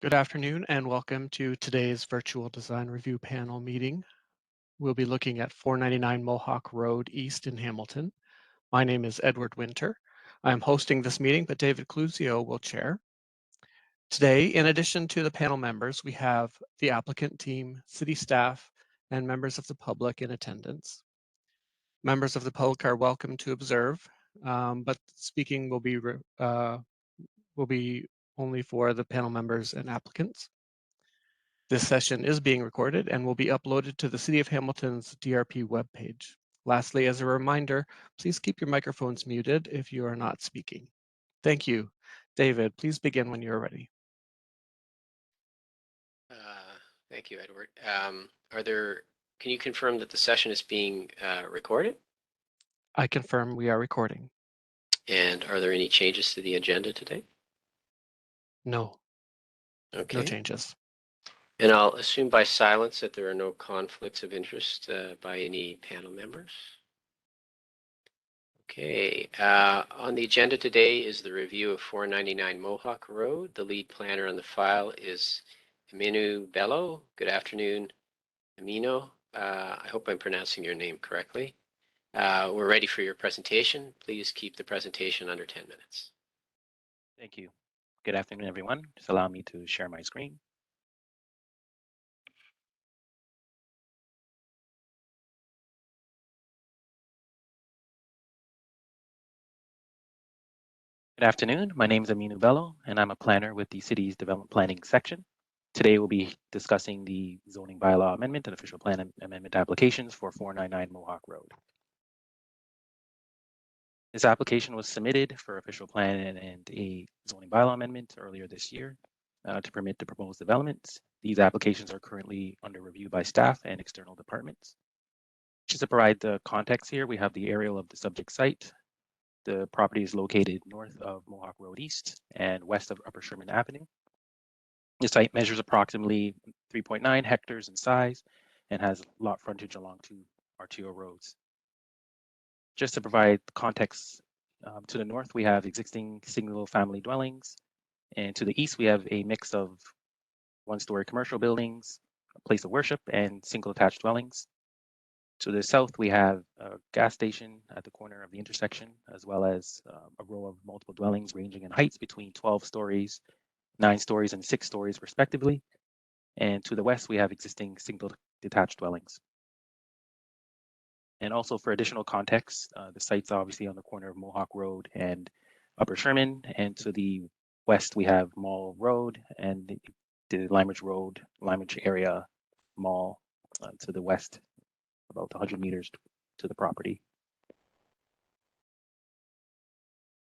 Good afternoon and welcome to today's virtual design review panel meeting. We'll be looking at 499 Mohawk Road East in Hamilton. My name is Edward Winter. I'm hosting this meeting, but David Cluzio will chair. Today, in addition to the panel members, we have the applicant team, city staff, and members of the public in attendance. Members of the public are welcome to observe, but speaking will be only for the panel members and applicants. This session is being recorded and will be uploaded to the City of Hamilton's DRP webpage. Lastly, as a reminder, please keep your microphones muted if you are not speaking. Thank you. David, please begin when you're ready. Thank you, Edward. Can you confirm that the session is being recorded? I confirm we are recording. And are there any changes to the agenda today? No. Okay. No changes. And I'll assume by silence that there are no conflicts of interest by any panel members. Okay. On the agenda today is the review of 499 Mohawk Road. The lead planner on the file is Aminu Bello. Good afternoon, Amino. I hope I'm pronouncing your name correctly. We're ready for your presentation. Please keep the presentation under 10 minutes. Thank you. Good afternoon, everyone. Just allow me to share my screen. Good afternoon. My name is Aminu Bello, and I'm a planner with the city's development planning section. Today, we'll be discussing the zoning bylaw amendment and official plan amendment applications for 499 Mohawk Road. This application was submitted for official plan and a zoning bylaw amendment earlier this year to permit the proposed developments. These applications are currently under review by staff and external departments. Just to provide the context here, we have the aerial of the subject site. The property is located north of Mohawk Road East and west of Upper Sherman Avenue. The site measures approximately 3.9 hectares in size and has lot frontage along two arterial roads. Just to provide context, to the north, we have existing single family dwellings. And to the east, we have a mix of one-story commercial buildings, a place of worship, and single attached dwellings. To the south, we have a gas station at the corner of the intersection, as well as a row of multiple dwellings ranging in heights between 12 stories, 9 stories, and 6 stories, respectively. And to the west, we have existing single detached dwellings. And also for additional context, the site's obviously on the corner of Mohawk Road and Upper Sherman. And to the west, we have Mall Road and the Limeridge Road, Limeridge area mall to the west, about 100 meters to the property.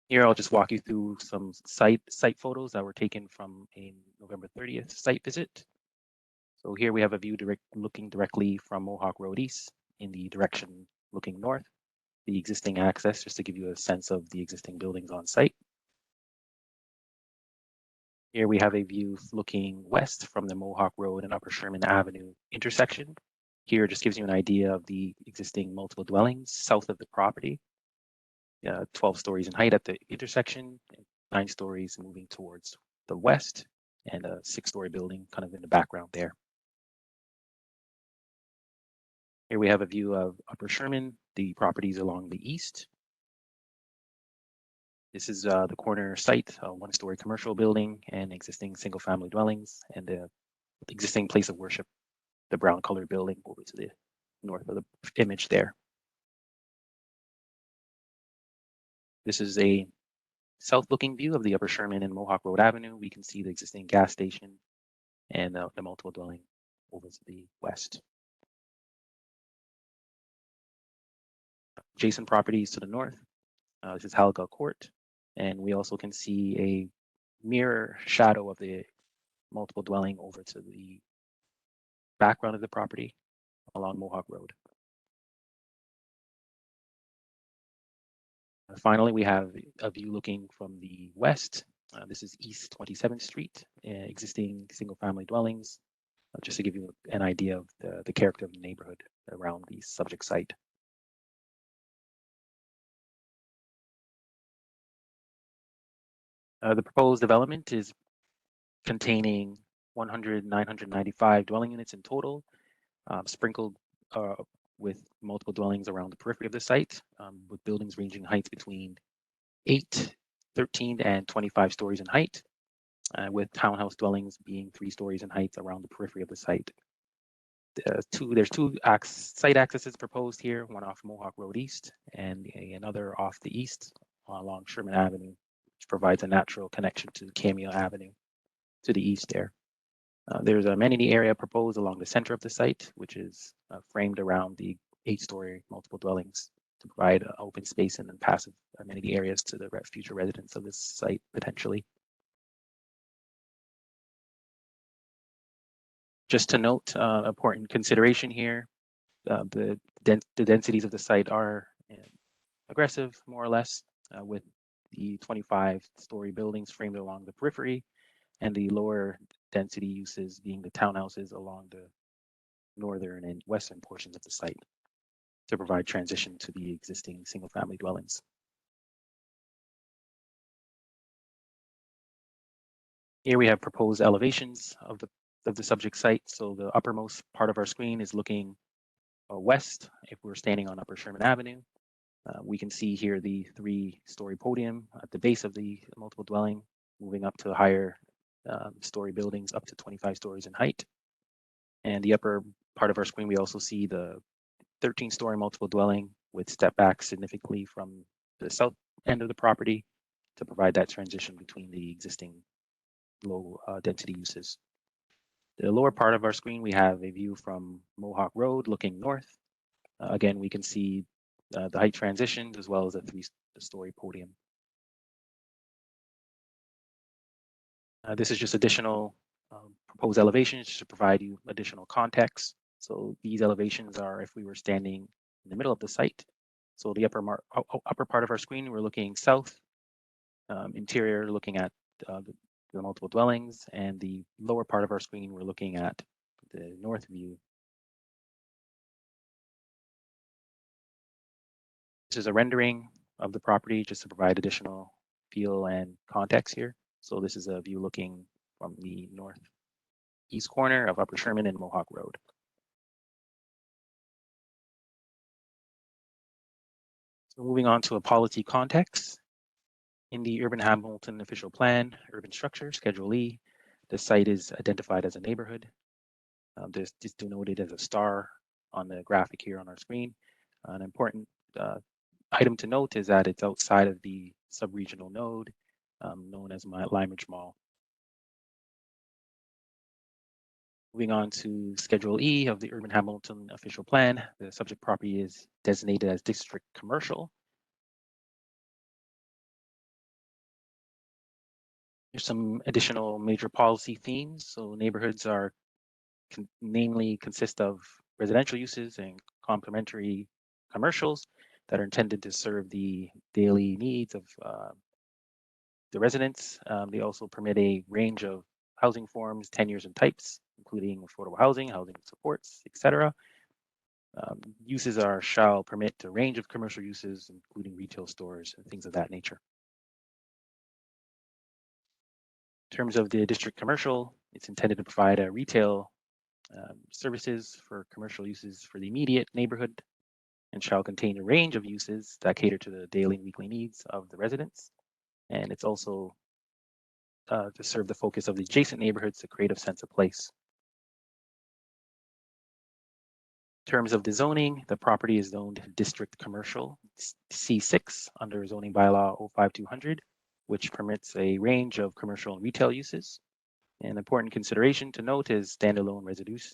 Here, I'll just walk you through some site photos that were taken from a November 30th site visit. So here we have a view looking directly from Mohawk Road East in the direction looking north, the existing access, just to give you a sense of the existing buildings on site. Here we have a view looking west from the Mohawk Road and Upper Sherman Avenue intersection. Here just gives you an idea of the existing multiple dwellings south of the property. 12 stories in height at the intersection, 9 stories moving towards the west, and a 6-story building kind of in the background there. Here we have a view of Upper Sherman, the properties along the east. This is the corner site, a 1-story commercial building and existing single-family dwellings, and the existing place of worship, the brown colored building over to the north of the image there. This is a south-looking view of the Upper Sherman and Mohawk Road Avenue. We can see the existing gas station and the multiple dwelling over to the west. Adjacent properties to the north. This is Halga Court, and we also can see a mirror shadow of the multiple dwelling over to the background of the property along Mohawk Road. Finally, we have a view looking from the west. This is East 27th Street, existing single-family dwellings, just to give you an idea of the character of the neighborhood around the subject site. The proposed development is containing 995 dwelling units in total, sprinkled with multiple dwellings around the periphery of the site, with buildings ranging in heights between 8, 13, and 25 stories in height, with townhouse dwellings being 3 stories in height around the periphery of the site. There's two site accesses proposed here, one off Mohawk Road East and another off the east along Sherman Avenue, which provides a natural connection to Cameo Avenue to the east there. There's an amenity area proposed along the center of the site, which is framed around the 8-story multiple dwellings to provide open space and passive amenity areas to the future residents of this site potentially. Just to note, important consideration here, the densities of the site are aggressive, more or less, with the 25-story buildings framed along the periphery and the lower density uses being the townhouses along the northern and western portions of the site to provide transition to the existing single-family dwellings. Here we have proposed elevations of the subject site. So the uppermost part of our screen is looking west. If we're standing on Upper Sherman Avenue, we can see here the 3-story podium at the base of the multiple dwelling, moving up to higher story buildings up to 25 stories in height. And the upper part of our screen, we also see the 13-story multiple dwelling with step back significantly from the south end of the property to provide that transition between the existing low density uses. The lower part of our screen, we have a view from Mohawk Road looking north. Again, we can see the height transitions as well as a 3-story podium. This is just additional proposed elevations to provide you additional context. So these elevations are if we were standing in the middle of the site. So the upper part of our screen, we're looking south, interior looking at the multiple dwellings, and the lower part of our screen, we're looking at the north view. This is a rendering of the property just to provide additional feel and context here. So this is a view looking from the northeast corner of Upper Sherman and Mohawk Road. So moving on to a policy context. In the Urban Hamilton Official Plan, Urban Structure, Schedule E, the site is identified as a neighborhood. This is denoted as a star on the graphic here on our screen. An important item to note is that it's outside of the sub-regional node known as Limeridge Mall. Moving on to Schedule E of the Urban Hamilton Official Plan, the subject property is designated as District Commercial. There's some additional major policy themes. So neighborhoods are namely consist of residential uses and complementary commercials that are intended to serve the daily needs of the residents. They also permit a range of housing forms, tenures, and types, including affordable housing, housing supports, etc. Uses shall permit a range of commercial uses, including retail stores and things of that nature. In terms of the district commercial, it's intended to provide a retail services for commercial uses for the immediate neighborhood and shall contain a range of uses that cater to the daily and weekly needs of the residents. And it's also to serve the focus of the adjacent neighborhoods to create a sense of place. In terms of the zoning, the property is zoned District Commercial C6 under Zoning Bylaw 05200, which permits a range of commercial and retail uses. An important consideration to note is standalone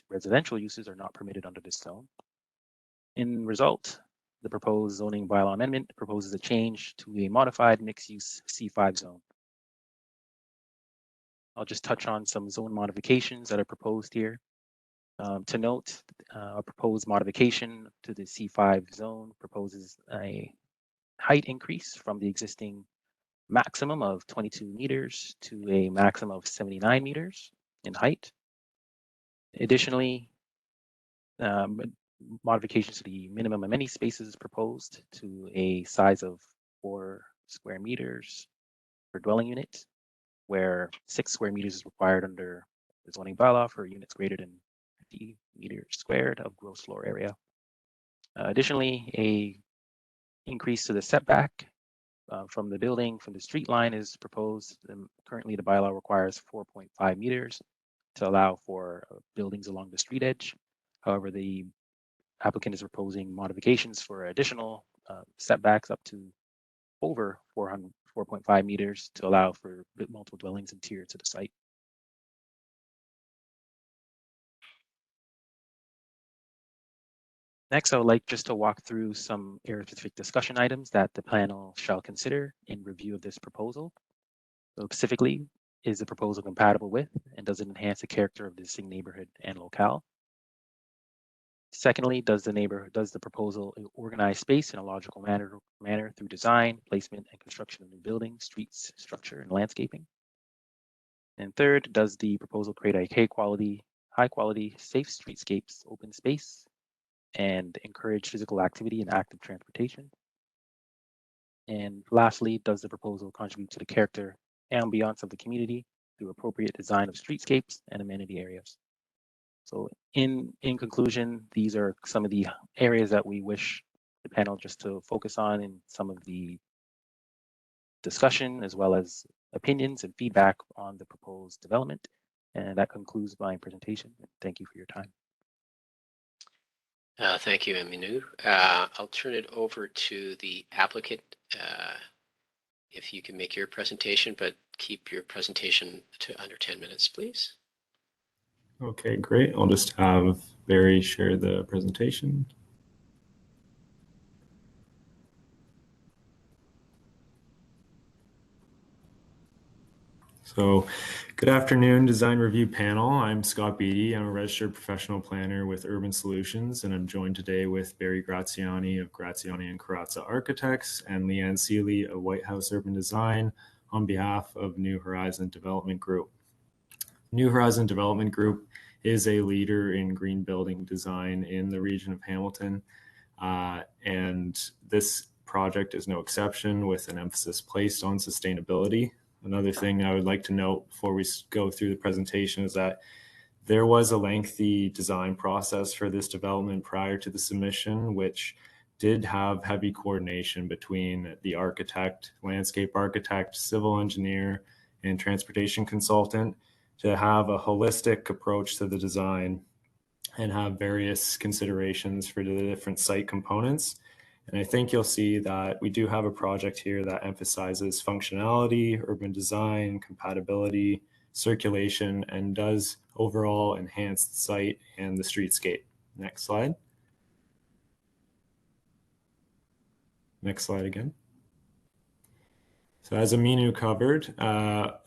residential uses are not permitted under this zone. In result, the proposed zoning bylaw amendment proposes a change to a modified mixed-use C5 zone. I'll just touch on some zone modifications that are proposed here. To note, a proposed modification to the C5 zone proposes a height increase from the existing maximum of 22 meters to a maximum of 79 meters in height. Additionally, modifications to the minimum amenity spaces proposed to a size of 4 square meters per dwelling unit, where 6 square meters is required under the zoning bylaw for units greater than 50 meters squared of gross floor area. Additionally, a increase to the setback from the building from the street line is proposed. Currently, the bylaw requires 4.5 meters to allow for buildings along the street edge. However, the applicant is proposing modifications for additional setbacks up to over 4.5 meters to allow for multiple dwellings interior to the site. Next, I would like just to walk through some area-specific discussion items that the panel shall consider in review of this proposal. So specifically, is the proposal compatible with and does it enhance the character of the distinct neighborhood and locale? Secondly, does the proposal organize space in a logical manner through design, placement, and construction of new buildings, streets, structure, and landscaping? And third, does the proposal create a high quality, safe streetscapes, open space, and encourage physical activity and active transportation? And lastly, does the proposal contribute to the character and ambiance of the community through appropriate design of streetscapes and amenity areas? So in conclusion, these are some of the areas that we wish the panel just to focus on in some of the discussion as well as opinions and feedback on the proposed development. And that concludes my presentation. Thank you for your time. Thank you, Aminu. I'll turn it over to the applicant. If you can make your presentation, but keep your presentation to under 10 minutes, please. Okay, great. I'll just have Barry share the presentation. So, good afternoon, Design Review Panel. I'm Scott Beatty. I'm a registered professional planner with Urban Solutions, and I'm joined today with Barry Graziani of Graziani and Carazza Architects and Leanne Seeley of White House Urban Design on behalf of New Horizon Development Group. New Horizon Development Group is a leader in green building design in the region of Hamilton, and this project is no exception, with an emphasis placed on sustainability. Another thing I would like to note before we go through the presentation is that there was a lengthy design process for this development prior to the submission, which did have heavy coordination between the architect, landscape architect, civil engineer, and transportation consultant to have a holistic approach to the design and have various considerations for the different site components. And I think you'll see that we do have a project here that emphasizes functionality, urban design, compatibility, circulation, and does overall enhance the site and the streetscape. Next slide. Next slide again. So as Aminu covered,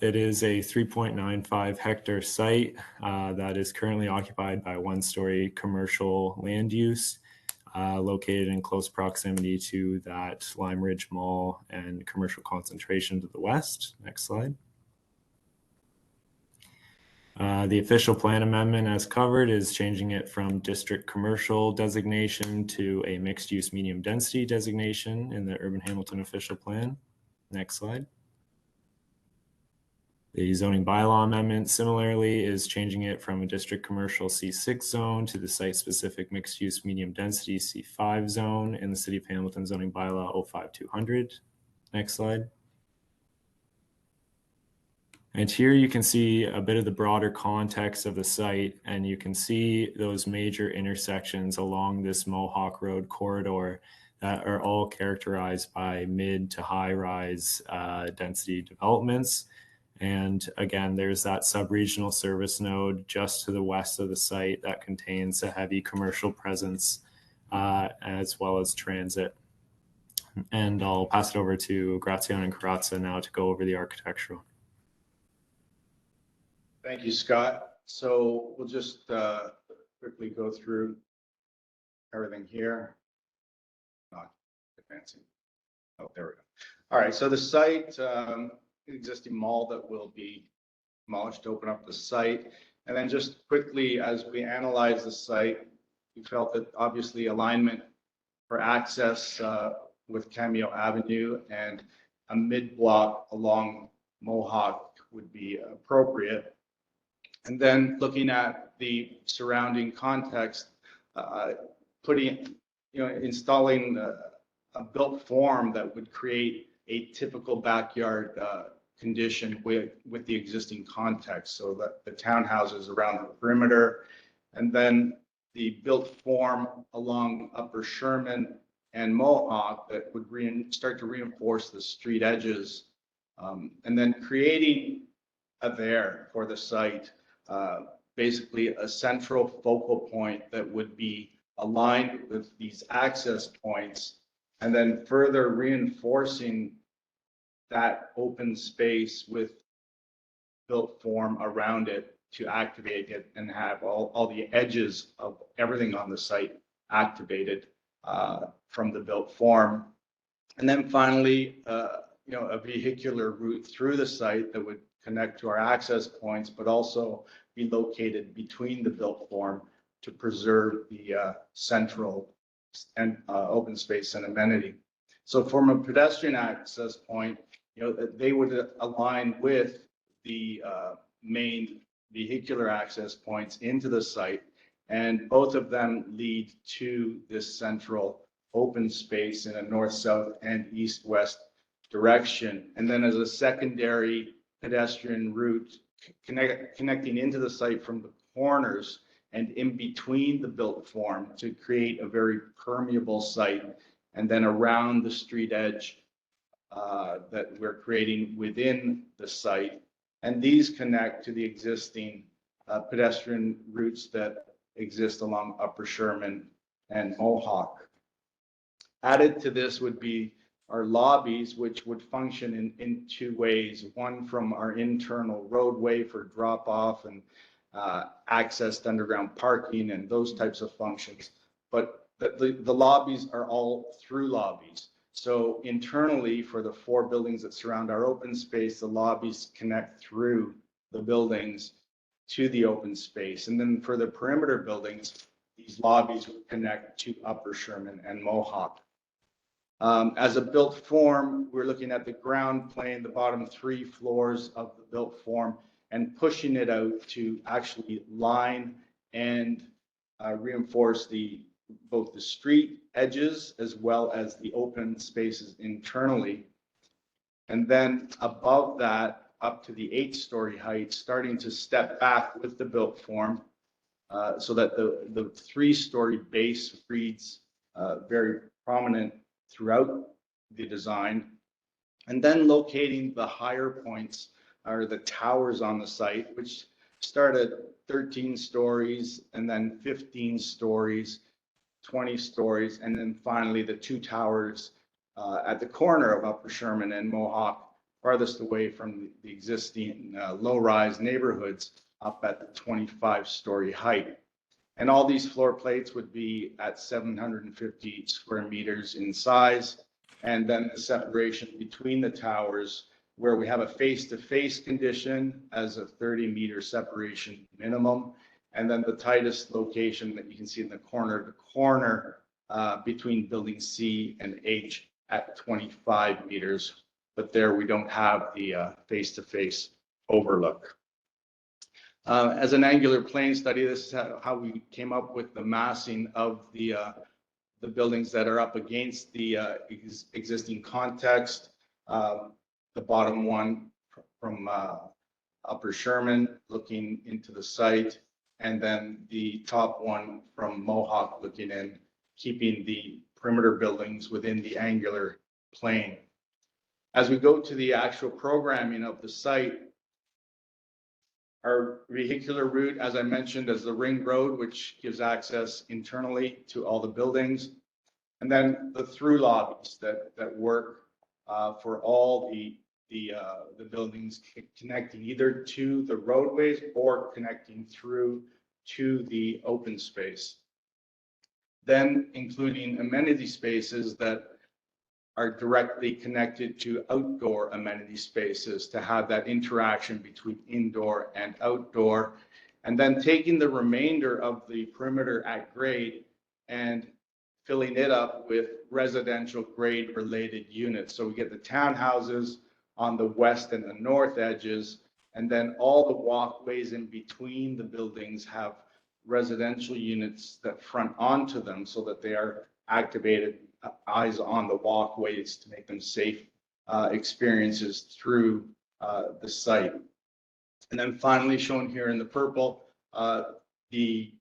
it is a 3.95 hectare site that is currently occupied by one-story commercial land use, located in close proximity to that Lime Ridge Mall and commercial concentration to the west. Next slide. The official plan amendment as covered is changing it from district commercial designation to a mixed use medium density designation in the Urban Hamilton official plan. Next slide. The zoning bylaw amendment similarly is changing it from a district commercial C6 zone to the site-specific mixed-use medium density C5 zone in the City of Hamilton zoning bylaw 05200. Next slide. And here you can see a bit of the broader context of the site, and you can see those major intersections along this Mohawk Road corridor that are all characterized by mid to high rise density developments. And again, there's that sub-regional service node just to the west of the site that contains a heavy commercial presence as well as transit. And I'll pass it over to Graziani and Carazza now to go over the architectural. Thank you, Scott. So we'll just quickly go through everything here. Not advancing. Oh, there we go. All right, so the site, existing mall that will be demolished to open up the site. And then just quickly, as we analyze the site, we felt that obviously alignment for access with Cameo Avenue and a mid-block along Mohawk would be appropriate. And then looking at the surrounding context, installing a built form that would create a typical backyard condition with the existing context, so that the townhouses around the perimeter, and then the built form along Upper Sherman and Mohawk that would start to reinforce the street edges, and then creating there for the site, basically a central focal point that would be aligned with these access points, and then further reinforcing that open space with built form around it to activate it and have all the edges of everything on the site activated from the built form. And then finally, a vehicular route through the site that would connect to our access points, but also be located between the built form to preserve the central and open space and amenity. So from a pedestrian access point, they would align with the main vehicular access points into the site, and both of them lead to this central open space in a north-south and east-west direction. And then as a secondary pedestrian route connecting into the site from the corners and in between the built form to create a very permeable site, and then around the street edge that we're creating within the site. And these connect to the existing pedestrian routes that exist along Upper Sherman and Mohawk. Added to this would be our lobbies, which would function in two ways. One from our internal roadway for drop off and access to underground parking and those types of functions. But the lobbies are all through lobbies. So internally, for the 4 buildings that surround our open space, the lobbies connect through the buildings to the open space. And then for the perimeter buildings, these lobbies would connect to Upper Sherman and Mohawk. As a built form, we're looking at the ground plane, the bottom 3 floors of the built form, and pushing it out to actually line and reinforce both the street edges as well as the open spaces internally. And then above that, up to the 8-story height, starting to step back with the built form so that the 3-story base reads very prominent throughout the design. And then locating the higher points are the towers on the site, which start at 13 stories and then 15 stories, 20 stories, and then finally the 2 towers at the corner of Upper Sherman and Mohawk, farthest away from the existing low-rise neighborhoods, up at the 25-story height. And all these floor plates would be at 750 square meters in size. And then the separation between the towers, where we have a face-to-face condition as a 30-meter separation minimum. And then the tightest location that you can see in the corner to corner between building C and H at 25 meters. But there we don't have the face-to-face overlook. As an angular plane study, this is how we came up with the massing of the buildings that are up against the existing context. The bottom one from Upper Sherman looking into the site, and then the top one from Mohawk looking in, keeping the perimeter buildings within the angular plane. As we go to the actual programming of the site, our vehicular route, as I mentioned, is the ring road, which gives access internally to all the buildings. And then the through lobbies that work for all the buildings, connecting either to the roadways or connecting through to the open space. Then including amenity spaces that are directly connected to outdoor amenity spaces to have that interaction between indoor and outdoor, and then taking the remainder of the perimeter at grade and filling it up with residential grade related units. So we get the townhouses on the west and the north edges, And then all the walkways in between the buildings have residential units that front onto them so that they are activated eyes on the walkways to make them safe experiences through the site. And then finally shown here in the purple, the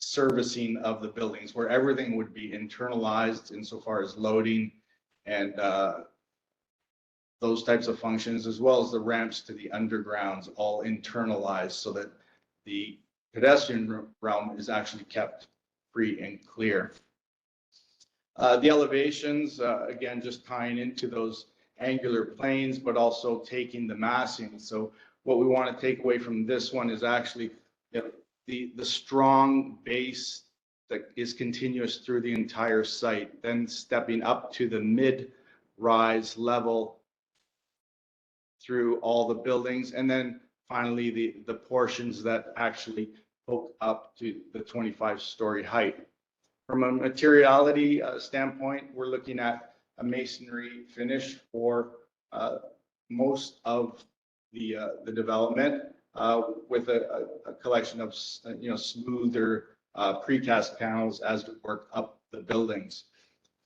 servicing of the buildings where everything would be internalized insofar as loading and those types of functions, as well as the ramps to the undergrounds, all internalized so that the pedestrian realm is actually kept free and clear. The elevations, again, just tying into those angular planes, but also taking the massing. So what we want to take away from this one is actually the strong base that is continuous through the entire site, then stepping up to the mid-rise level through all the buildings, and then finally the portions that actually poke up to the 25-story height. From a materiality standpoint, we're looking at a masonry finish for most of the development with a collection of smoother precast panels as we work up the buildings.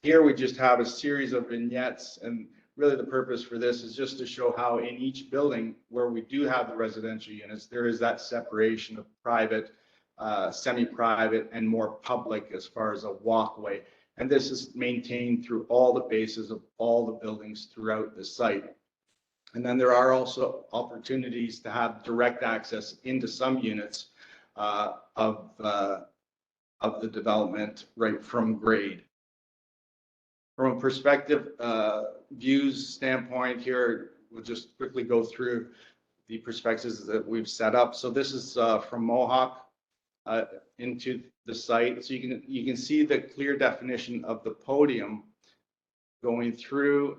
Here we just have a series of vignettes, and really the purpose for this is just to show how in each building where we do have the residential units, there is that separation of private, semi-private, and more public as far as a walkway. And this is maintained through all the bases of all the buildings throughout the site. And then there are also opportunities to have direct access into some units of the development right from grade. From a perspective views standpoint here, we'll just quickly go through the perspectives that we've set up. So this is from Mohawk into the site. So you can see the clear definition of the podium going through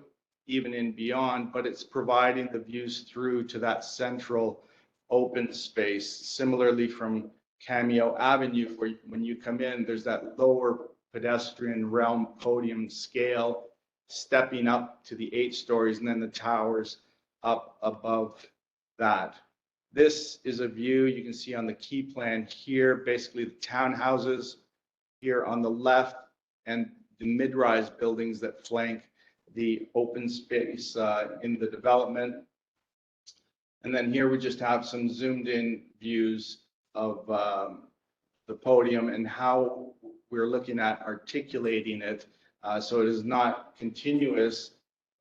even in beyond, but it's providing the views through to that central open space. Similarly from Cameo Avenue, where when you come in, there's that lower pedestrian realm podium scale stepping up to the 8 stories, and then the towers up above that. This is a view you can see on the key plan here, basically the townhouses here on the left and the mid-rise buildings that flank the open space in the development. And then here we just have some zoomed in views of the podium and how we're looking at articulating it. So it is not continuous,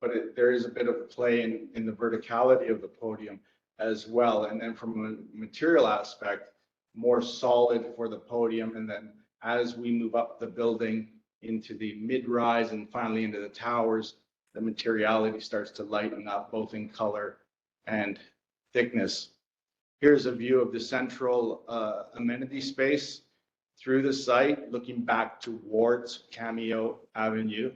but there is a bit of play in the verticality of the podium as well. And then from a material aspect, more solid for the podium. And then as we move up the building into the mid-rise and finally into the towers, the materiality starts to lighten up both in color and thickness. Here's a view of the central amenity space through the site, looking back towards Cameo Avenue.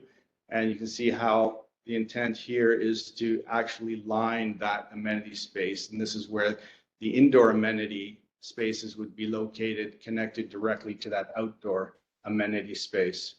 And you can see how the intent here is to actually line that amenity space. And this is where the indoor amenity spaces would be located, connected directly to that outdoor amenity space.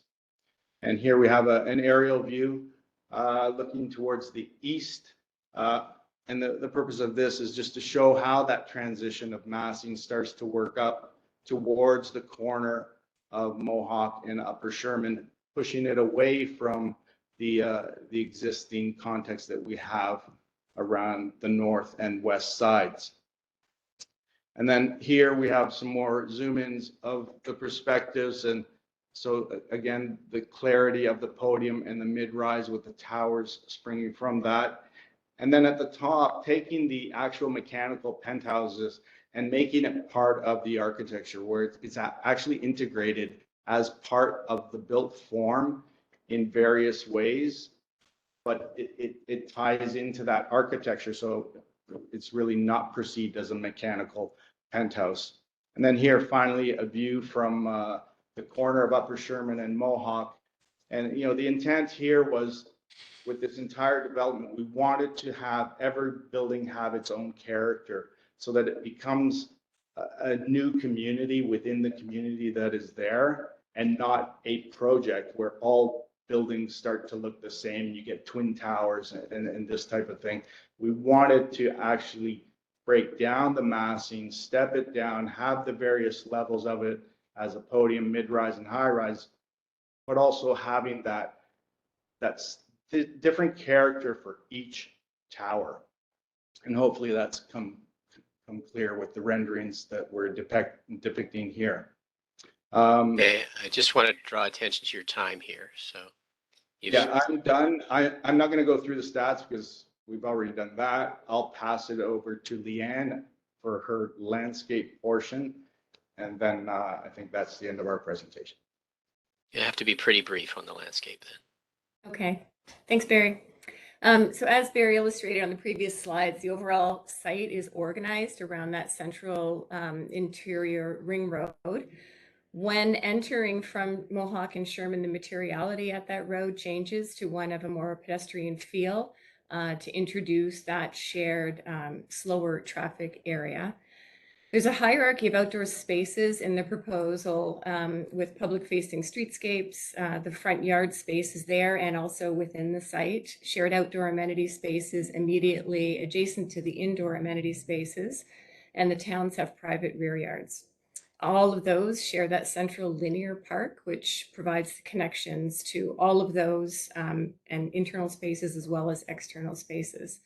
And here we have an aerial view looking towards the east. And the purpose of this is just to show how that transition of massing starts to work up towards the corner of Mohawk and Upper Sherman, pushing it away from the existing context that we have around the north and west sides. And then here we have some more zoom-ins of the perspectives. And so again, the clarity of the podium and the mid-rise with the towers springing from that. And then at the top, taking the actual mechanical penthouses and making it part of the architecture where it's actually integrated as part of the built form in various ways, but it ties into that architecture. So it's really not perceived as a mechanical penthouse. And then here, finally, a view from the corner of Upper Sherman and Mohawk. And, the intent here was with this entire development, we wanted to have every building have its own character so that it becomes a new community within the community that is there and not a project where all buildings start to look the same. You get twin towers and this type of thing. We wanted to actually break down the massing, step it down, have the various levels of it as a podium, mid-rise and high-rise, but also having that's different character for each tower. And hopefully that's come clear with the renderings that we're depicting here. Okay, I just want to draw attention to your time here. So yeah, I'm done. I'm not going to go through the stats because we've already done that. I'll pass it over to Leanne for her landscape portion. And then I think that's the end of our presentation. you have to be pretty brief on the landscape then. Okay, thanks, Barry. So as Barry illustrated on the previous slides, the overall site is organized around that central interior ring road. When entering from Mohawk and Sherman, the materiality at that road changes to one of a more pedestrian feel to introduce that shared slower traffic area. There's a hierarchy of outdoor spaces in the proposal with public-facing streetscapes, the front yard spaces there, and also within the site, shared outdoor amenity spaces immediately adjacent to the indoor amenity spaces, and the towns have private rear yards. All of those share that central linear park, which provides the connections to all of those and internal spaces as well as external spaces.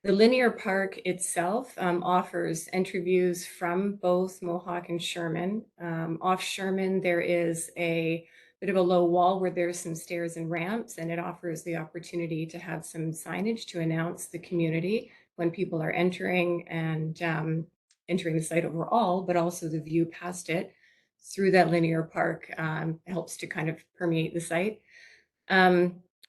The linear park itself offers entry views from both Mohawk and Sherman. Off Sherman, there is a bit of a low wall where there's some stairs and ramps, and it offers the opportunity to have some signage to announce the community when people are entering and entering the site overall, but also the view past it through that linear park helps to kind of permeate the site.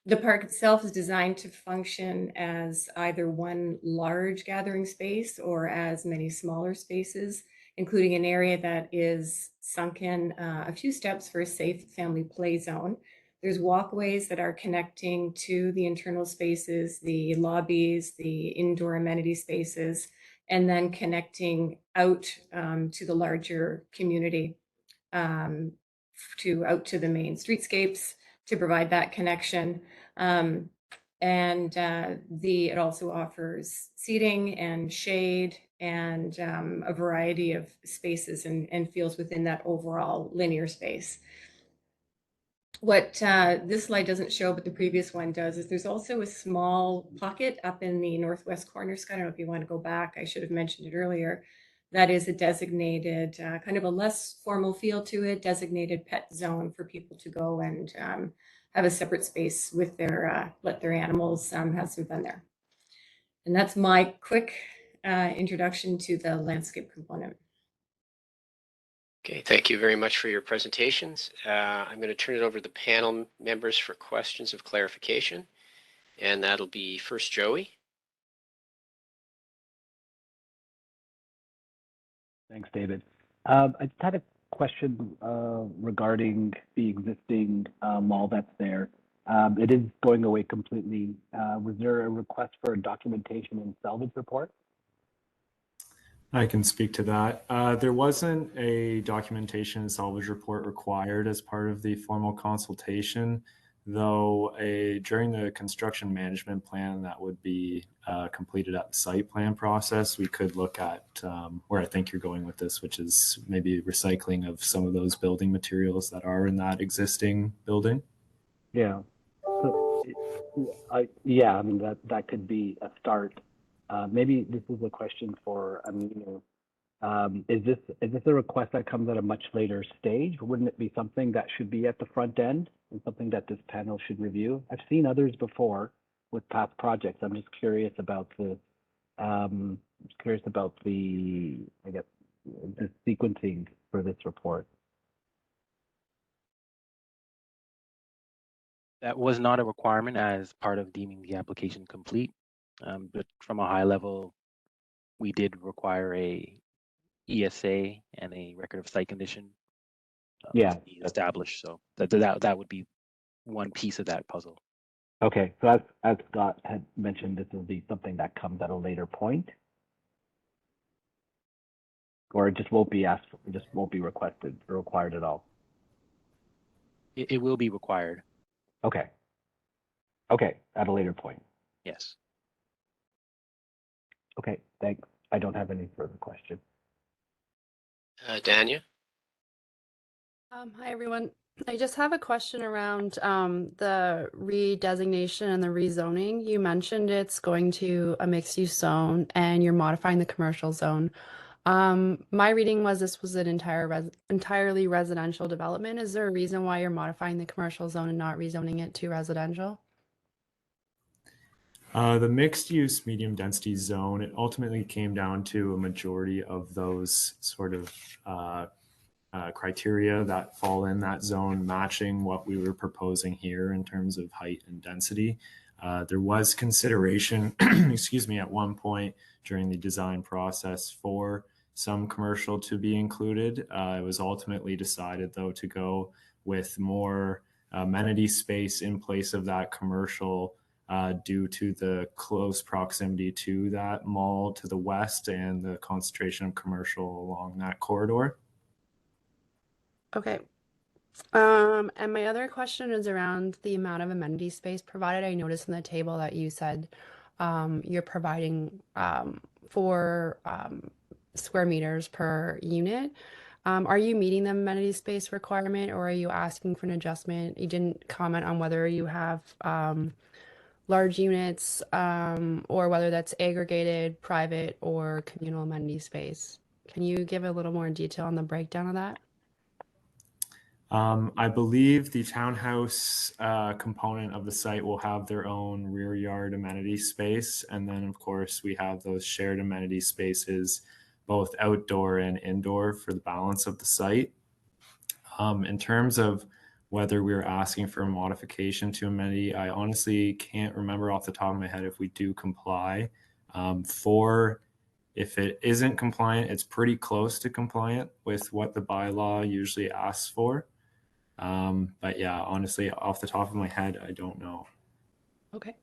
The park itself is designed to function as either one large gathering space or as many smaller spaces, including an area that is sunken a few steps for a safe family play zone. There's walkways that are connecting to the internal spaces, the lobbies, the indoor amenity spaces, and then connecting out to the larger community, out to the main streetscapes to provide that connection. It also offers seating and shade and a variety of spaces and feels within that overall linear space. What this slide doesn't show, but the previous one does, is there's also a small pocket up in the northwest corner. Scott, I don't know if you want to go back. I should have mentioned it earlier. That is a designated, kind of a less formal feel to it, designated pet zone for people to go and have a separate space with their, let their animals have some fun there. And that's my quick introduction to the landscape component. Okay, thank you very much for your presentations. I'm going to turn it over to the panel members for questions of clarification. And that'll be first Joey. Thanks, David. I just had a question regarding the existing mall that's there. It is going away completely. Was there a request for a documentation and salvage report? I can speak to that. There wasn't a documentation and salvage report required as part of the formal consultation, though during the construction management plan that would be completed at the site plan process, we could look at where I think you're going with this, which is maybe recycling of some of those building materials that are in that existing building. Yeah. So, yeah, I mean, that could be a start. Maybe this is a question for Aminu. Is this a request that comes at a much later stage? Wouldn't it be something that should be at the front end and something that this panel should review? I've seen others before with past projects. I'm just curious about the, I guess, the sequencing for this report. That was not a requirement as part of deeming the application complete. But from a high level, we did require a ESA and a record of site condition Yeah, to be established. So that would be one piece of that puzzle. Okay, so as Scott had mentioned, this will be something that comes at a later point, or it just won't be asked for, it just won't be requested or required at all. It will be required. Okay, at a later point. Yes. Okay, thanks. I don't have any further questions. Dania? Hi, everyone. I just have a question around the redesignation and the rezoning. You mentioned it's going to a mixed-use zone and you're modifying the commercial zone. My reading was this was an entirely residential development. Is there a reason why you're modifying the commercial zone and not rezoning it to residential? The mixed use medium density zone, it ultimately came down to a majority of those sort of criteria that fall in that zone matching what we were proposing here in terms of height and density. There was consideration, excuse me, at one point during the design process for some commercial to be included. It was ultimately decided, though, to go with more amenity space in place of that commercial due to the close proximity to that mall to the west and the concentration of commercial along that corridor. Okay. And my other question is around the amount of amenity space provided. I noticed in the table that you said you're providing 4 square meters per unit. Are you meeting the amenity space requirement or are you asking for an adjustment? You didn't comment on whether you have large units or whether that's aggregated, private, or communal amenity space. Can you give a little more detail on the breakdown of that? I believe the townhouse component of the site will have their own rear yard amenity space. And then, of course, we have those shared amenity spaces, both outdoor and indoor, for the balance of the site. In terms of whether we're asking for a modification to amenity, I honestly can't remember off the top of my head if we do comply. If it isn't compliant, it's pretty close to compliant with what the bylaw usually asks for. But yeah, honestly, off the top of my head, I don't know. Okay.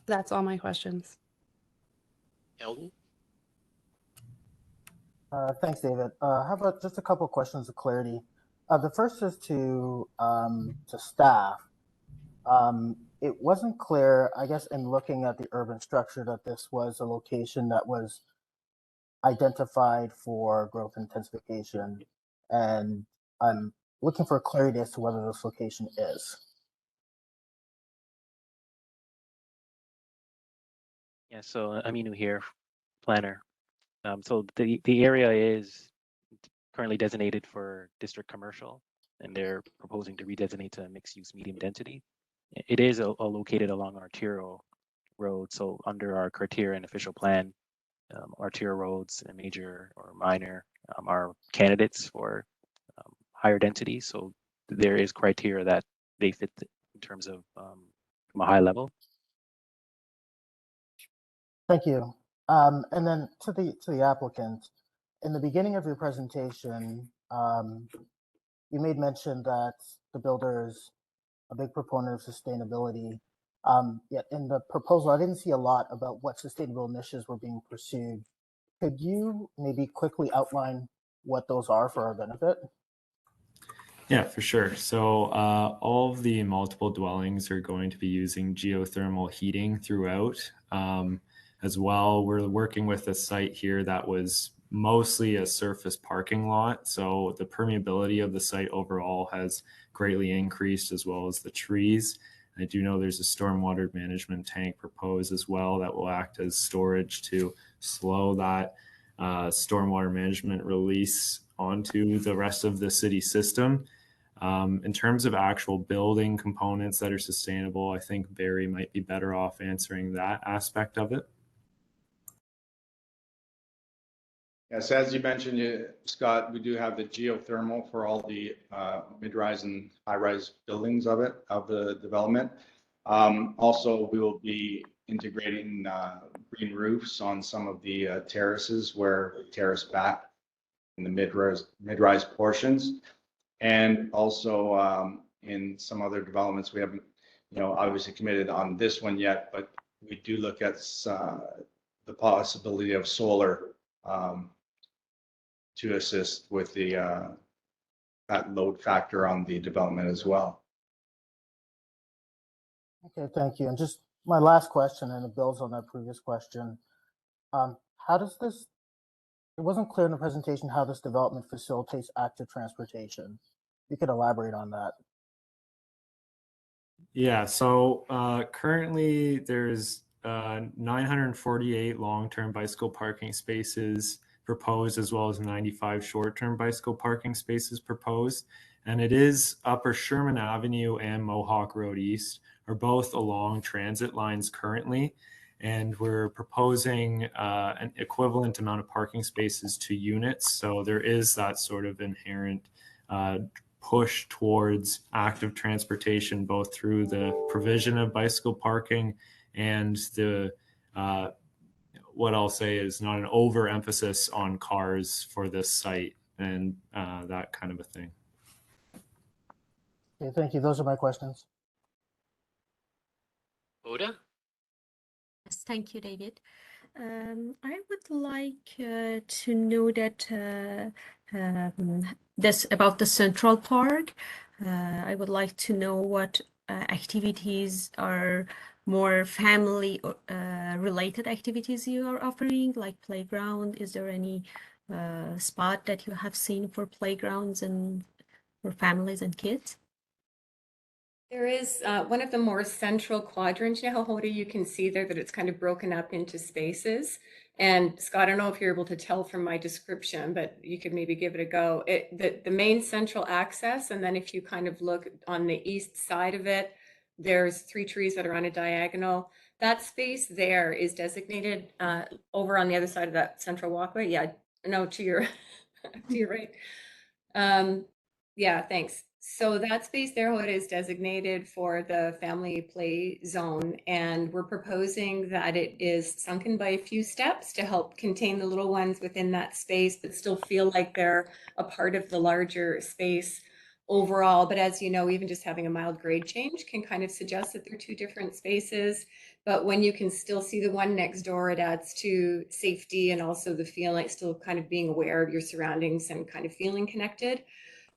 That's all my questions. Eldon? Thanks, David. How about just a couple of questions of clarity? The first is to staff. It wasn't clear, I guess, in looking at the urban structure that this was a location that was identified for growth intensification, and I'm looking for clarity as to whether this location is. Yeah, so Aminu here, planner. So the area is currently designated for district commercial, and they're proposing to redesignate to mixed use medium density. It is located along arterial road, so under our criteria and official plan, arterial roads and major or minor are candidates for higher density. So there is criteria that they fit in terms of from a high level. Thank you. And then to the applicant, in the beginning of your presentation, you made mention that the builder is a big proponent of sustainability. Yet in the proposal, I didn't see a lot about what sustainable initiatives were being pursued. Could you maybe quickly outline what those are for our benefit? Yeah, for sure. So all of the multiple dwellings are going to be using geothermal heating throughout. As well, we're working with a site here that was mostly a surface parking lot. So the permeability of the site overall has greatly increased, as well as the trees. I do know there's a stormwater management tank proposed as well that will act as storage to slow that stormwater management release onto the rest of the city system. In terms of actual building components that are sustainable, I think Barry might be better off answering that aspect of it. Yes, as you mentioned, Scott, we do have the geothermal for all the mid-rise and high-rise buildings of the development. Also, we will be integrating green roofs on some of the terraces where we terrace back in the mid-rise portions. And also in some other developments, we haven't, obviously committed on this one yet, but we do look at the possibility of solar to assist with the that load factor on the development as well. Okay, thank you. And just my last question, and it builds on that previous question. How does this, it wasn't clear in the presentation how this development facilitates active transportation. You could elaborate on that. Yeah, so currently there's 948 long-term bicycle parking spaces proposed, as well as 95 short-term bicycle parking spaces proposed. And it is Upper Sherman Avenue and Mohawk Road East are both along transit lines currently. And we're proposing an equivalent amount of parking spaces to units. So there is that sort of inherent push towards active transportation, both through the provision of bicycle parking and the what I'll say is not an overemphasis on cars for this site and that kind of a thing. Okay, thank you. Those are my questions. Oda? Yes, thank you, David. I would like to know that this about the Central Park. I would like to know what activities are more family related activities you are offering, like playground. Is there any spot that you have seen for playgrounds and for families and kids? There is one of the more central quadrants. You know how, Hoda, you can see there that it's kind of broken up into spaces. And Scott, I don't know if you're able to tell from my description, but you could maybe give it a go. The main central access, and then if you kind of look on the east side of it, there's 3 trees that are on a diagonal. That space there is designated over on the other side of that central walkway. Yeah, no, to your to your right. Yeah, thanks. So that space there, what is designated for the family play zone, and we're proposing that it is sunken by a few steps to help contain the little ones within that space, but still feel like they're a part of the larger space overall. But as you know, even just having a mild grade change can kind of suggest that they're 2 different spaces. But when you can still see the one next door, it adds to safety and also the feeling, still kind of being aware of your surroundings and kind of feeling connected.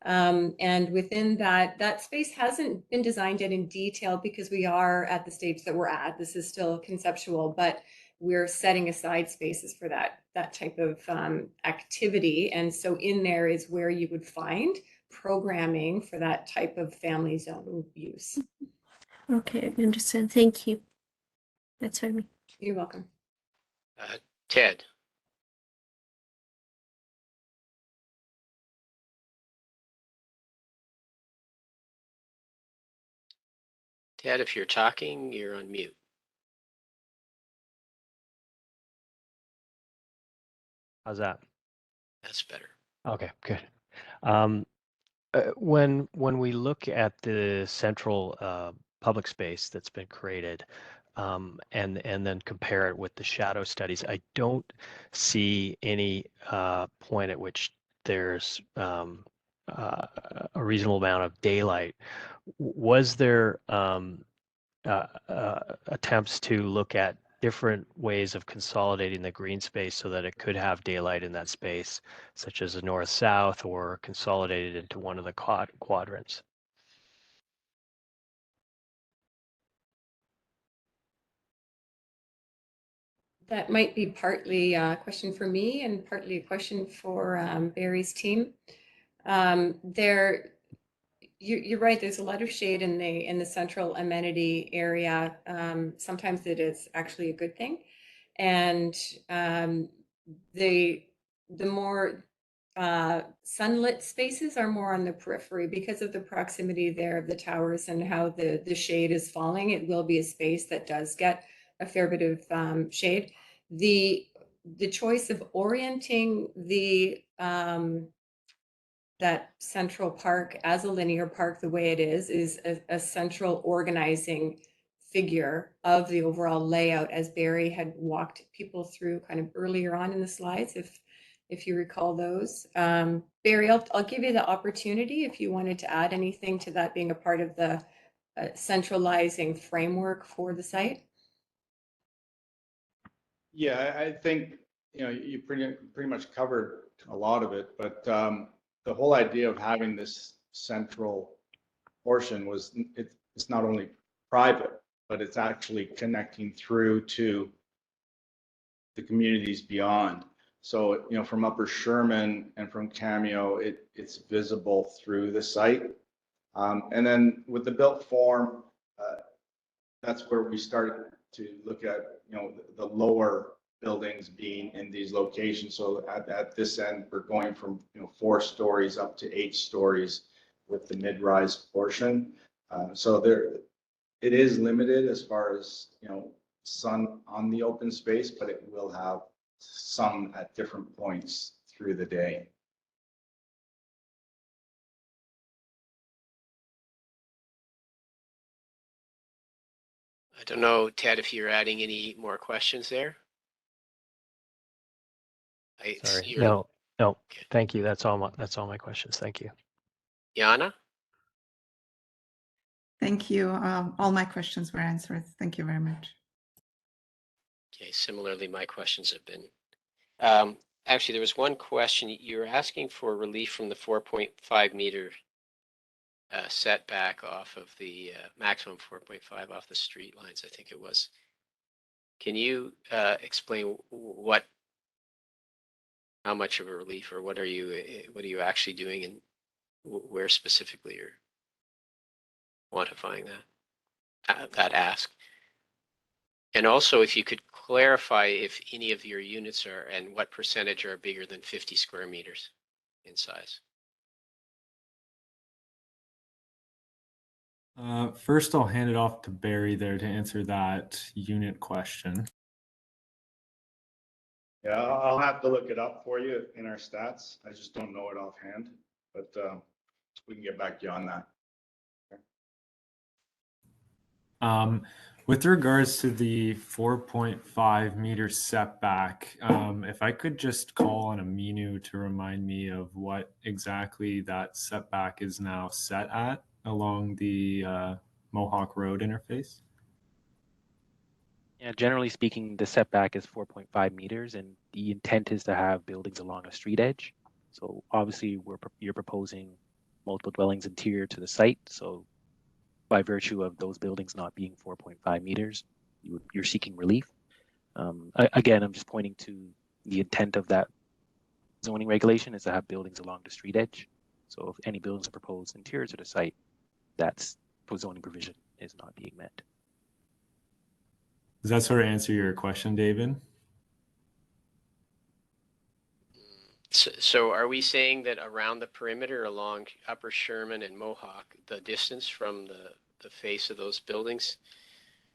And within that space hasn't been designed yet in detail because we are at the stage that we're at. This is still conceptual, but we're setting aside spaces for that type of activity. And so in there is where you would find programming for that type of family zone use. Okay, I understand. Thank you. That's for me. You're welcome. Ted? Ted, if you're talking, you're on mute. How's that? That's better. Okay, good. When we look at the central public space that's been created, and then compare it with the shadow studies, I don't see any point at which there's a reasonable amount of daylight. Was there attempts to look at different ways of consolidating the green space so that it could have daylight in that space, such as a north-south, or consolidated into one of the quadrants? That might be partly a question for me and partly a question for Barry's team. You're right. There's a lot of shade in the central amenity area. Sometimes it is actually a good thing, and the more sunlit spaces are more on the periphery because of the proximity there of the towers and how the shade is falling. It will be a space that does get a fair bit of shade. The choice of orienting the that Central Park as a linear park the way it is a central organizing figure of the overall layout, as Barry had walked people through kind of earlier on in the slides, if you recall those. Barry, I'll give you the opportunity if you wanted to add anything to that being a part of the centralizing framework for the site. Yeah, I think, you pretty much covered a lot of it, but the whole idea of having this central portion was it's not only private, but it's actually connecting through to the communities beyond. So, you know, from Upper Sherman and from Cameo, it's visible through the site. And then with the built form, that's where we started to look at, you know, the lower buildings being in these locations. So at this end, we're going from, you know, 4 stories up to 8 stories with the mid-rise portion. So it is limited as far as, you know, sun on the open space, but it will have some at different points through the day. I don't know, Ted, if you're adding any more questions there. Sorry. No. Okay. Thank you. That's all my questions. Thank you. Yana? Thank you. All my questions were answered. Thank you very much. Okay, similarly, my questions have been. Actually, there was one question. You were asking for relief from the 4.5 meter setback off of the maximum 4.5 off the street lines, I think it was. Can you explain how much of a relief, or what are you actually doing, and where specifically you're quantifying that ask? And also, if you could clarify if any of your units are, and what percentage are bigger than 50 square meters in size. First, I'll hand it off to Barry there to answer that unit question. Yeah, I'll have to look it up for you in our stats. I just don't know it offhand, but we can get back to you on that. With regards to the 4.5 meter setback, if I could just call on Aminu to remind me of what exactly that setback is now set at along the Mohawk Road interface. Yeah, generally speaking, the setback is 4.5 meters, and the intent is to have buildings along a street edge. So obviously, you're proposing multiple dwellings interior to the site. So by virtue of those buildings not being 4.5 meters, you're seeking relief. Again, I'm just pointing to the intent of that zoning regulation is to have buildings along the street edge. So if any buildings are proposed interior to the site, that's zoning provision is not being met. Does that sort of answer your question, David? So are we saying that around the perimeter along Upper Sherman and Mohawk, the distance from the face of those buildings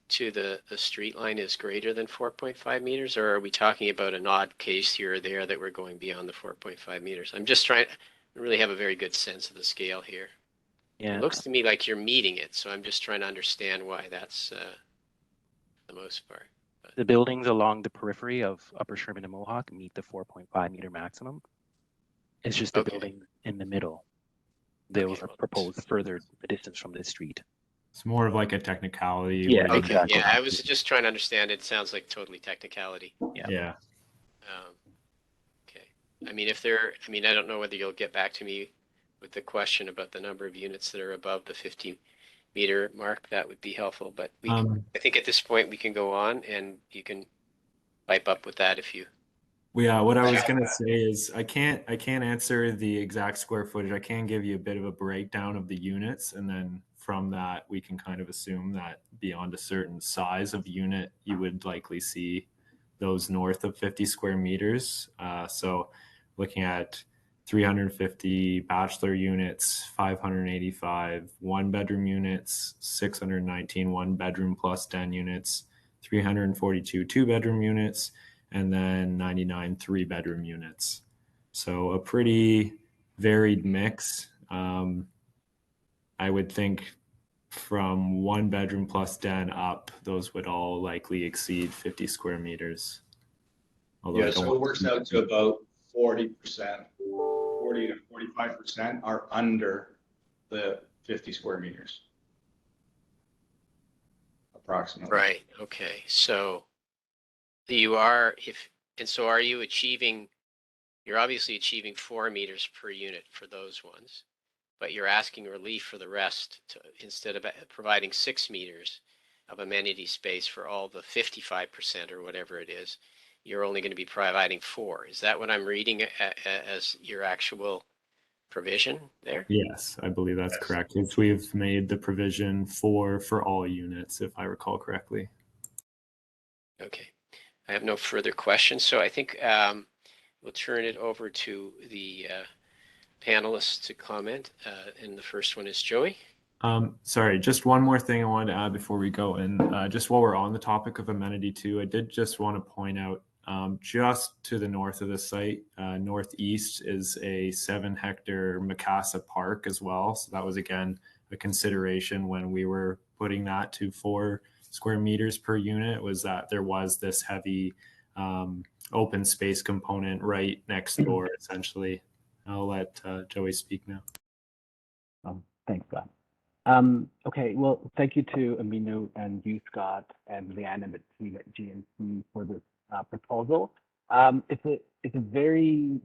to the street line is greater than 4.5 meters? Or are we talking about an odd case here or there that we're going beyond the 4.5 meters? I'm just trying to really have a very good sense of the scale here. Yeah. It looks to me like you're meeting it, so I'm just trying to understand why that's the most part. But the buildings along the periphery of Upper Sherman and Mohawk meet the 4.5 meter maximum. It's just the building in the middle. Those are proposed further the distance from the street. It's more of like a technicality. Yeah, okay, exactly. yeah, I was just trying to understand. It sounds like totally technicality. Yeah. Okay. I mean, I don't know whether you'll get back to me with the question about the number of units that are above the 50 meter mark. That would be helpful, but I think at this point we can go on, and you can pipe up with that if you. Yeah, what I was gonna say is I can't answer the exact square footage. I can give you a bit of a breakdown of the units, and then from that we can kind of assume that beyond a certain size of unit, you would likely see those north of 50 square meters. So looking at 350 bachelor units, 585 one-bedroom units, 619 one-bedroom plus den units, 342 two-bedroom units, and then 99 three-bedroom units. So a pretty varied mix. I would think from one bedroom plus den up, those would all likely exceed 50 square meters. Although so it works out to about 40%, 40 to 45% are under the 50 square meters. Approximately. Right, okay, so are you achieving, you're obviously achieving 4 meters per unit for those ones, but you're asking relief for the rest instead of providing 6 meters of amenity space for all the 55% or whatever it is. you're only going to be providing 4. Is that what I'm reading as your actual provision there? Yes, I believe that's correct. Which we've made the provision for all units, if I recall correctly. Okay, I have no further questions, so I think we'll turn it over to the panelists to comment. And the first one is Joey. Sorry, just one more thing I wanted to add before we go. And just while we're on the topic of Amenity 2, I did just want to point out just to the north of the site, northeast is a 7-hectare Macassa Park as well. So that was, again, a consideration when we were putting that to 4 square meters per unit, was that there was this heavy open space component right next door, essentially. I'll let Joey speak now. Thanks, Scott. Okay, well, thank you to Aminu and you, Scott, and Leanne and the team at GNC for this proposal. It's a very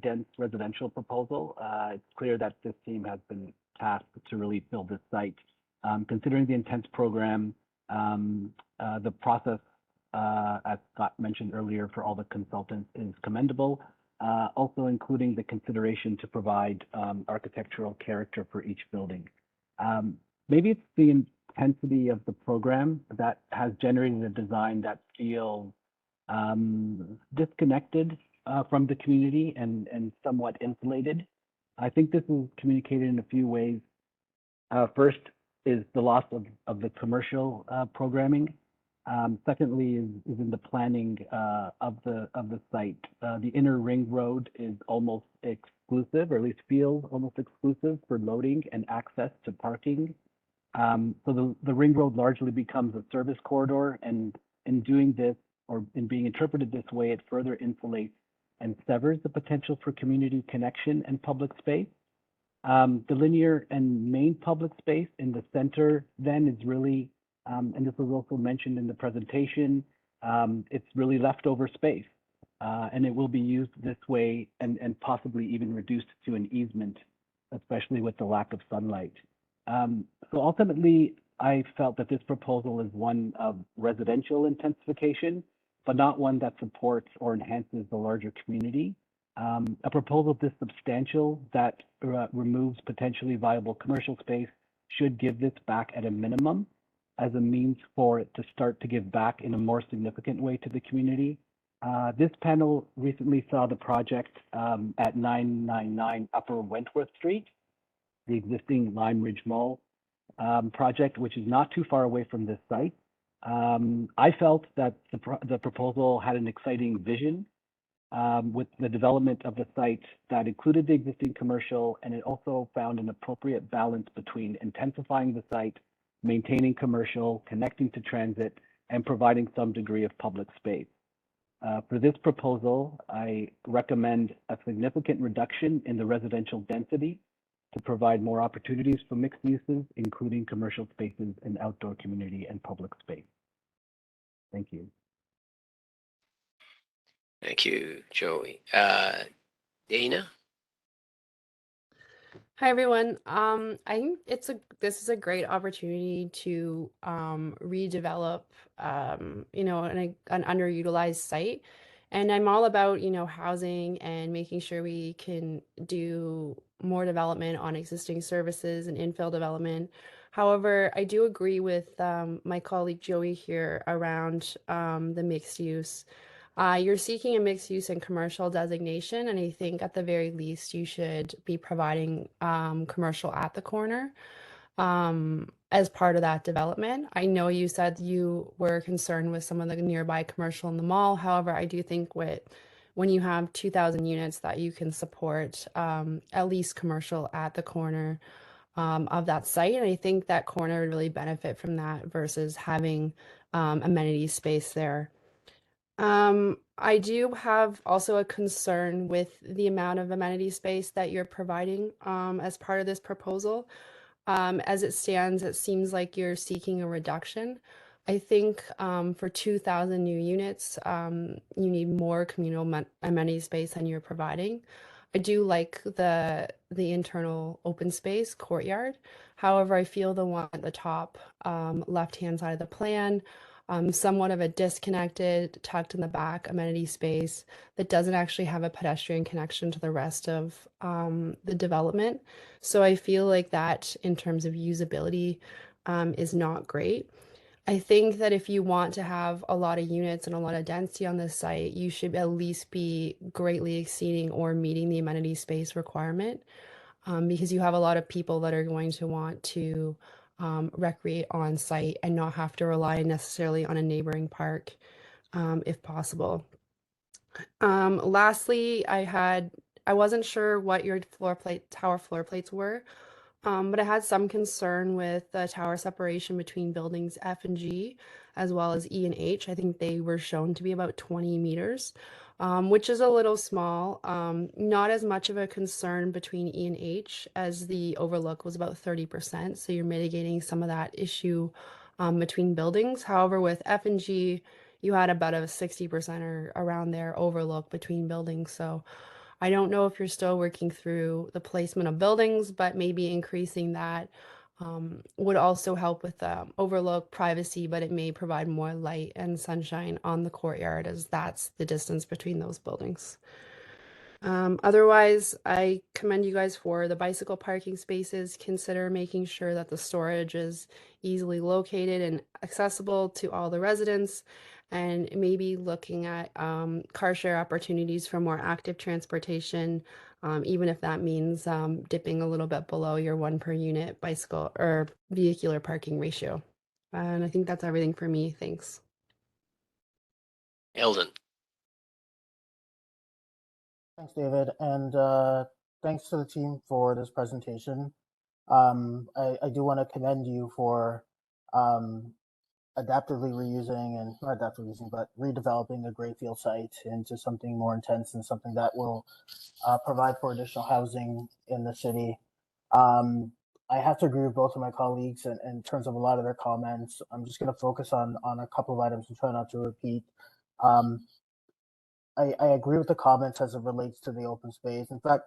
dense residential proposal. It's clear that this team has been tasked to really fill this site. Considering the intense program, the process, as Scott mentioned earlier, for all the consultants is commendable. Also including the consideration to provide architectural character for each building. Maybe it's the intensity of the program that has generated a design that feels disconnected from the community and somewhat insulated. I think this is communicated in a few ways. First is the loss of the commercial programming. Secondly is in the planning of the site. The inner ring road is almost exclusive, or at least feels almost exclusive for loading and access to parking. So the ring road largely becomes a service corridor, and in doing this, or in being interpreted this way, it further insulates and severs the potential for community connection and public space. The linear and main public space in the center then is really, and this was also mentioned in the presentation, it's really leftover space, and it will be used this way and possibly even reduced to an easement, especially with the lack of sunlight. So ultimately, I felt that this proposal is one of residential intensification, but not one that supports or enhances the larger community. A proposal this substantial that removes potentially viable commercial space should give this back at a minimum as a means for it to start to give back in a more significant way to the community. This panel recently saw the project at 999 Upper Wentworth Street, the existing Lime Ridge Mall project, which is not too far away from this site. I felt that the proposal had an exciting vision with the development of the site that included the existing commercial, and it also found an appropriate balance between intensifying the site, maintaining commercial, connecting to transit, and providing some degree of public space. For this proposal, I recommend a significant reduction in the residential density to provide more opportunities for mixed uses, including commercial spaces and outdoor community and public space. Thank you. Thank you, Joey. Dana? Hi everyone. I think this is a great opportunity to redevelop an underutilized site. And I'm all about, housing and making sure we can do more development on existing services and infill development. However, I do agree with my colleague Joey here around the mixed use. You're seeking a mixed use and commercial designation, and I think at the very least you should be providing commercial at the corner as part of that development. I know you said you were concerned with some of the nearby commercial in the mall. However, I do think when you have 2,000 units that you can support at least commercial at the corner of that site. And I think that corner would really benefit from that versus having amenity space there. I do have also a concern with the amount of amenity space that you're providing as part of this proposal. As it stands, it seems like you're seeking a reduction. I think for 2,000 new units, you need more communal amenity space than you're providing. I do like the internal open space courtyard. However, I feel the one at the top left-hand side of the plan somewhat of a disconnected, tucked in the back amenity space that doesn't actually have a pedestrian connection to the rest of the development. So I feel like that, in terms of usability, is not great. I think that if you want to have a lot of units and a lot of density on this site, you should at least be greatly exceeding or meeting the amenity space requirement, because you have a lot of people that are going to want to recreate on site and not have to rely necessarily on a neighboring park, if possible. Lastly, I wasn't sure what your tower floor plates were. But I had some concern with the tower separation between buildings F and G, as well as E and H. I think they were shown to be about 20 meters, which is a little small. Not as much of a concern between E and H, as the overlook was about 30%. So you're mitigating some of that issue between buildings. However, with F and G, you had about a 60% or around there overlook between buildings. So I don't know if you're still working through the placement of buildings, but maybe increasing that would also help with overlook privacy, but it may provide more light and sunshine on the courtyard, as that's the distance between those buildings. Otherwise, I commend you guys for the bicycle parking spaces. Consider making sure that the storage is easily located and accessible to all the residents, and maybe looking at car share opportunities for more active transportation, even if that means dipping a little bit below your 1 per unit bicycle or vehicular parking ratio. And I think that's everything for me. Thanks. Eldon. Thanks, David, and thanks to the team for this presentation. I do want to commend you for adaptively reusing, and not adaptively reusing, but redeveloping a Greyfield site into something more intense and something that will provide for additional housing in the city. I have to agree with both of my colleagues in terms of a lot of their comments. I'm just going to focus on a couple of items and try not to repeat. I agree with the comments as it relates to the open space. In fact,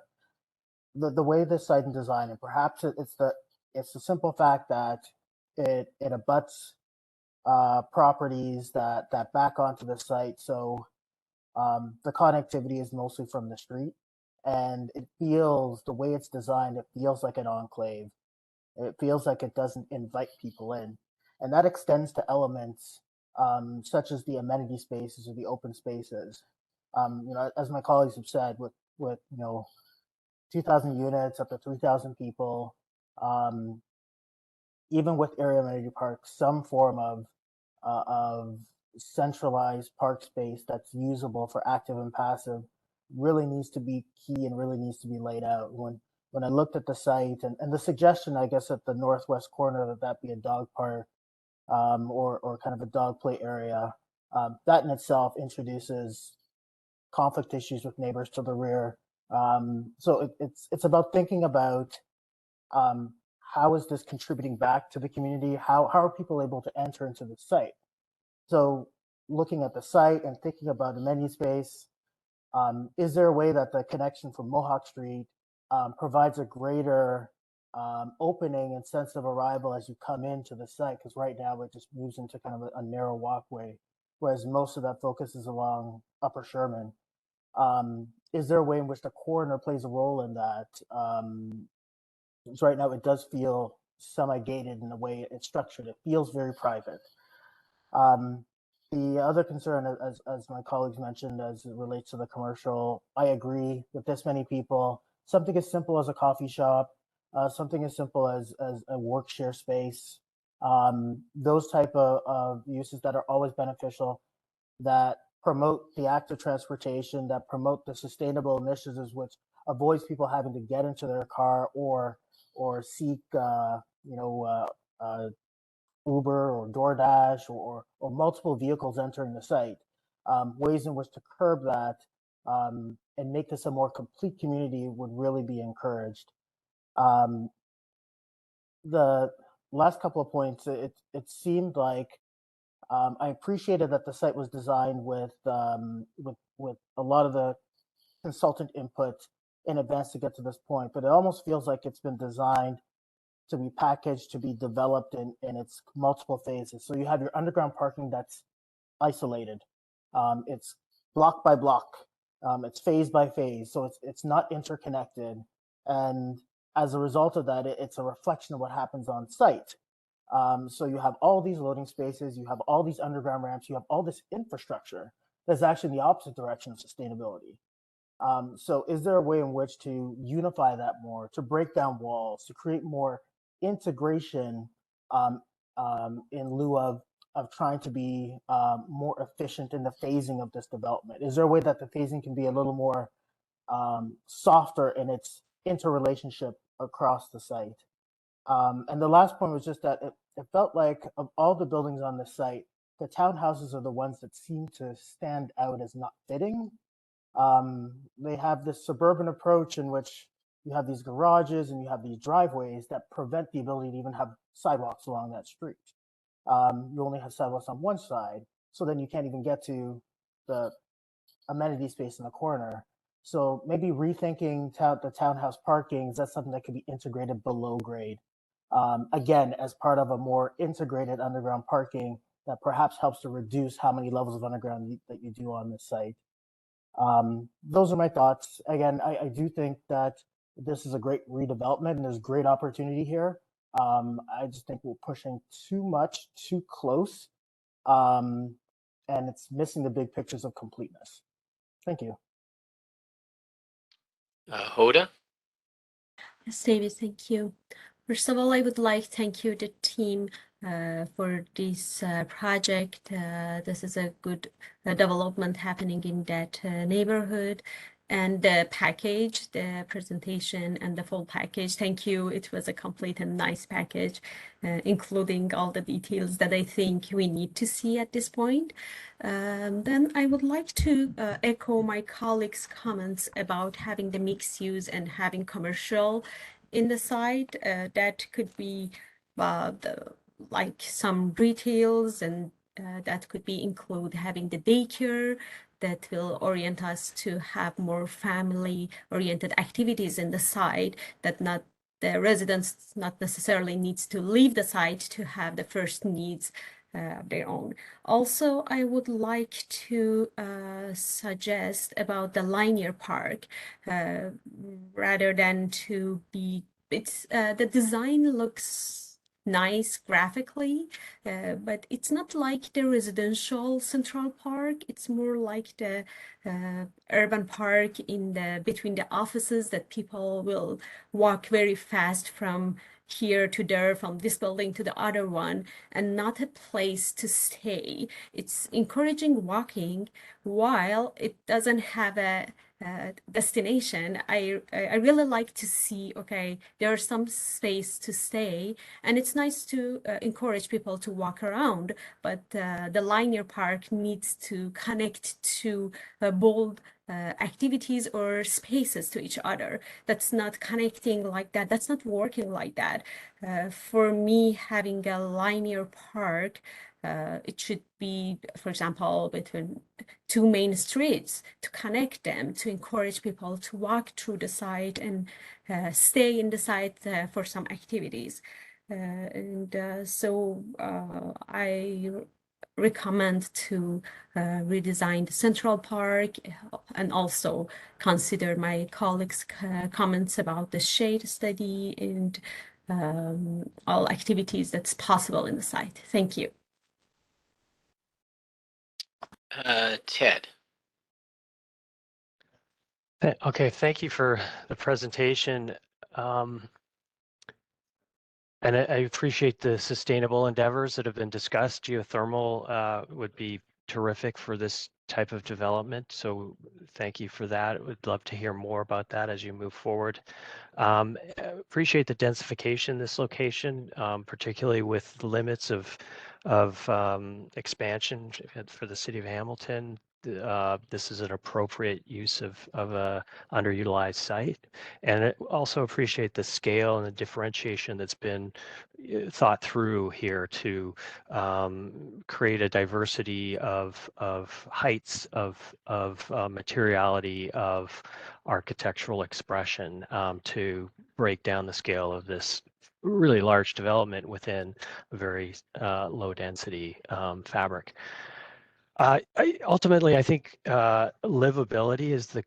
the way this site is designed, and perhaps it's the simple fact that it abuts properties that back onto the site. So the connectivity is mostly from the street, and it feels, the way it's designed, it feels like an enclave. It feels like it doesn't invite people in, and that extends to elements such as the amenity spaces or the open spaces. As my colleagues have said, with 2,000 units up to 3,000 people, even with area amenity parks, some form of centralized park space that's usable for active and passive really needs to be key and really needs to be laid out. When I looked at the site and the suggestion, I guess, at the northwest corner that be a dog park or kind of a dog play area, that in itself introduces conflict issues with neighbors to the rear. So it's about thinking about how is this contributing back to the community? How are people able to enter into the site? So looking at the site and thinking about amenity space, is there a way that the connection from Mohawk Street provides a greater opening and sense of arrival as you come into the site? Because right now it just moves into kind of a narrow walkway, whereas most of that focuses along Upper Sherman. Is there a way in which the coroner plays a role in that? Because right now it does feel semi-gated in the way it's structured. It feels very private. The other concern, as my colleagues mentioned, as it relates to the commercial, I agree with this many people. Something as simple as a coffee shop, something as simple as a work share space, those type of uses that are always beneficial, that promote the active transportation, that promote the sustainable initiatives, which avoids people having to get into their car or seek Uber or DoorDash or multiple vehicles entering the site. Ways in which to curb that and make this a more complete community would really be encouraged. The last couple of points, it seemed like I appreciated that the site was designed with a lot of the consultant input in advance to get to this point, but it almost feels like it's been designed to be packaged, to be developed in its multiple phases. So you have your underground parking that's isolated. It's block by block. It's phase by phase. So it's not interconnected. And as a result of that, it's a reflection of what happens on site. So you have all these loading spaces, you have all these underground ramps, you have all this infrastructure that's actually in the opposite direction of sustainability. So is there a way in which to unify that more, to break down walls, to create more integration in lieu of trying to be more efficient in the phasing of this development? Is there a way that the phasing can be a little more softer in its interrelationship across the site? And the last point was just that it felt like of all the buildings on the site, the townhouses are the ones that seem to stand out as not fitting. They have this suburban approach in which you have these garages and you have these driveways that prevent the ability to even have sidewalks along that street. You only have sidewalks on one side, so then you can't even get to the amenity space in the corner. So maybe rethinking the townhouse parking, is that something that could be integrated below grade? Again, as part of a more integrated underground parking that perhaps helps to reduce how many levels of underground that you do on this site. Those are my thoughts. Again, I do think that this is a great redevelopment and there's great opportunity here. I just think we're pushing too much, too close, and it's missing the big pictures of completeness. Thank you. Hoda? Yes, David, thank you. First of all, I would like to thank you, the team, for this project. This is a good development happening in that neighborhood. And the package, the presentation, and the full package. Thank you. It was a complete and nice package, including all the details that I think we need to see at this point. Then I would like to echo my colleagues' comments about having the mixed use and having commercial in the site. That could be like some retails, and that could be include having the daycare that will orient us to have more family-oriented activities in the site, that not the residents not necessarily needs to leave the site to have the first needs of their own. Also, I would like to suggest about the linear park, rather than to be, it's the design looks nice graphically, but it's not like the residential Central Park. It's more like the urban park in the between the offices that people will walk very fast from here to there, from this building to the other one, and not a place to stay. It's encouraging walking while it doesn't have a destination. I really like to see, okay, there's some space to stay, and it's nice to encourage people to walk around, but the linear park needs to connect to bold activities or spaces to each other. That's not connecting like that. That's not working like that. For me, having a linear park, it should be, for example, between two main streets to connect them, to encourage people to walk through the site and stay in the site for some activities. So I recommend to redesign the Central Park, and also consider my colleagues' comments about the shade study and all activities that's possible in the site. Thank you. Ted? Okay, thank you for the presentation. And I appreciate the sustainable endeavors that have been discussed. Geothermal would be terrific for this type of development. So thank you for that. Would love to hear more about that as you move forward. Appreciate the densification in this location, particularly with the limits of expansion for the city of Hamilton. This is an appropriate use of a underutilized site. And I also appreciate the scale and the differentiation that's been thought through here to create a diversity of heights, of materiality, of architectural expression, to break down the scale of this really large development within a very low density fabric. Ultimately, I think livability is the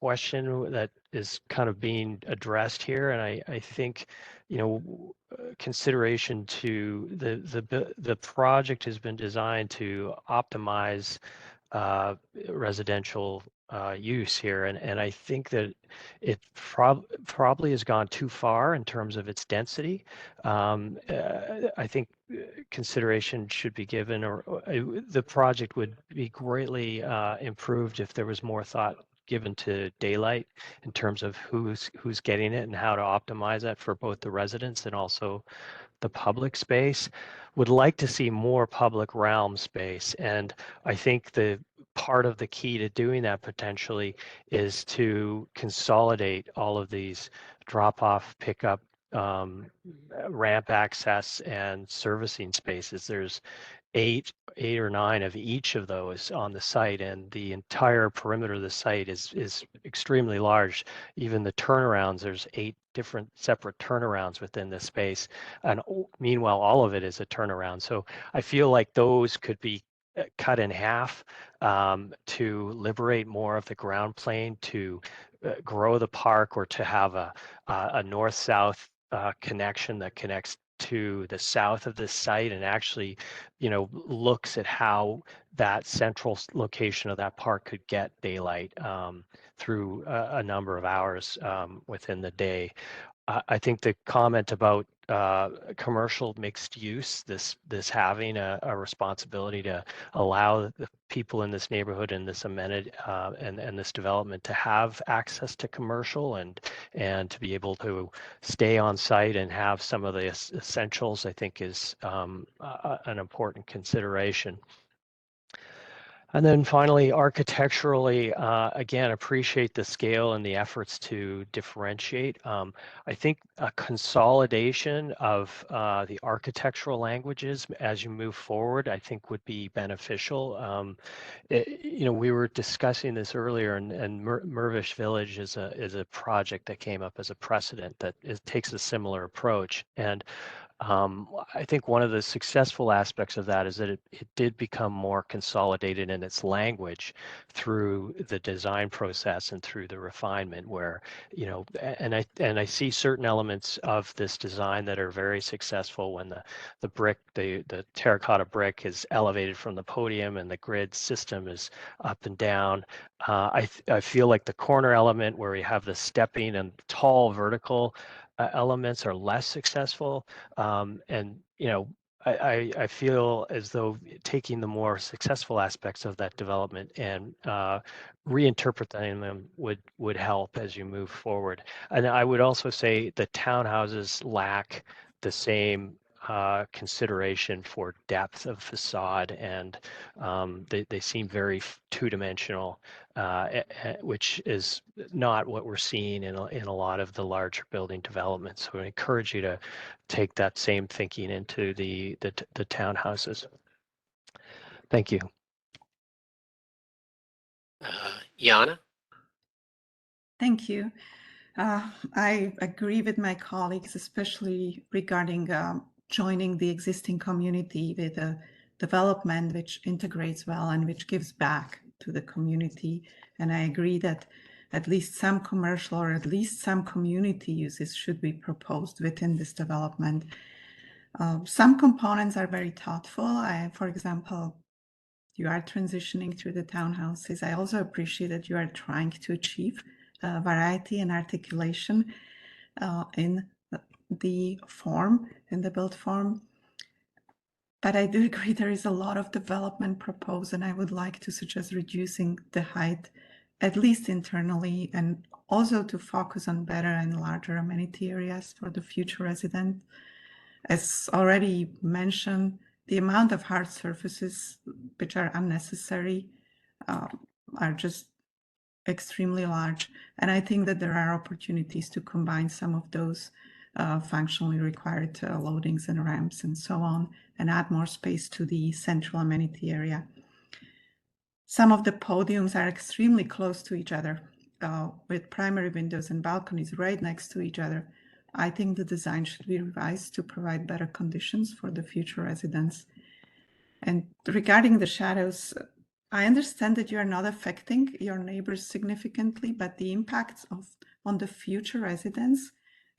question that is kind of being addressed here, and I think, you know, consideration to the project has been designed to optimize residential use here, and I think that it probably has gone too far in terms of its density. I think consideration should be given, or the project would be greatly improved if there was more thought given to daylight in terms of who's getting it and how to optimize that for both the residents and also the public space. Would like to see more public realm space, and I think the part of the key to doing that potentially is to consolidate all of these drop-off, pickup, ramp access and servicing spaces. There's eight or nine of each of those on the site, and the entire perimeter of the site is extremely large. Even the turnarounds, there's 8 different separate turnarounds within this space, and meanwhile all of it is a turnaround. So I feel like those could be cut in half to liberate more of the ground plane, to grow the park, or to have a north-south connection that connects to the south of this site, and actually, you know, looks at how that central location of that park could get daylight through a number of hours within the day. I think the comment about commercial mixed use, this having a responsibility to allow the people in this neighborhood and this amenity and this development to have access to commercial and to be able to stay on site and have some of the essentials, I think is an important consideration. And then finally, architecturally, again, appreciate the scale and the efforts to differentiate. I think a consolidation of the architectural languages as you move forward, I think would be beneficial. You know, we were discussing this earlier, and Mirvish Village is a project that came up as a precedent that takes a similar approach. And I think one of the successful aspects of that is that it did become more consolidated in its language through the design process and through the refinement, where, you know, and I see certain elements of this design that are very successful when the brick, the terracotta brick is elevated from the podium and the grid system is up and down. I feel like the corner element where we have the stepping and tall vertical elements are less successful. And, you know, I feel as though taking the more successful aspects of that development and reinterpreting them would help as you move forward. And I would also say the townhouses lack the same consideration for depth of facade, and they seem very two-dimensional, which is not what we're seeing in a lot of the larger building developments. So I encourage you to take that same thinking into the townhouses. Thank you. Jana? Thank you. I agree with my colleagues, especially regarding joining the existing community with a development which integrates well and which gives back to the community. And I agree that at least some commercial or at least some community uses should be proposed within this development. Some components are very thoughtful. For example, you are transitioning through the townhouses. I also appreciate that you are trying to achieve variety and articulation in the form, in the built form. But I do agree there is a lot of development proposed, and I would like to suggest reducing the height, at least internally, and also to focus on better and larger amenity areas for the future resident. As already mentioned, the amount of hard surfaces which are unnecessary are just extremely large. And I think that there are opportunities to combine some of those functionally required loadings and ramps and so on, and add more space to the central amenity area. Some of the podiums are extremely close to each other, with primary windows and balconies right next to each other. I think the design should be revised to provide better conditions for the future residents. And regarding the shadows, I understand that you are not affecting your neighbors significantly, but the impacts on the future residents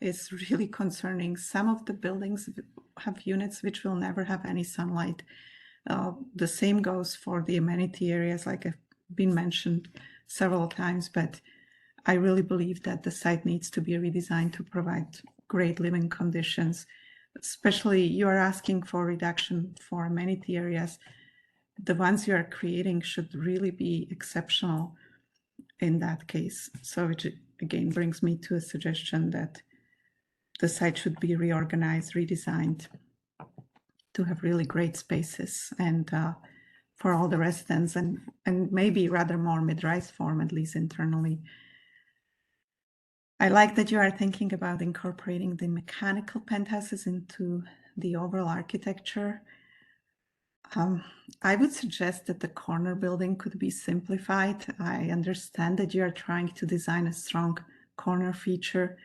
is really concerning. Some of the buildings have units which will never have any sunlight. The same goes for the amenity areas, like have been mentioned several times, but I really believe that the site needs to be redesigned to provide great living conditions. Especially you are asking for reduction for amenity areas. The ones you are creating should really be exceptional in that case. So it again brings me to a suggestion that the site should be reorganized, redesigned to have really great spaces and for all the residents and maybe rather more mid-rise form, at least internally. I like that you are thinking about incorporating the mechanical penthouses into the overall architecture. I would suggest that the corner building could be simplified. I understand that you are trying to design a strong corner feature,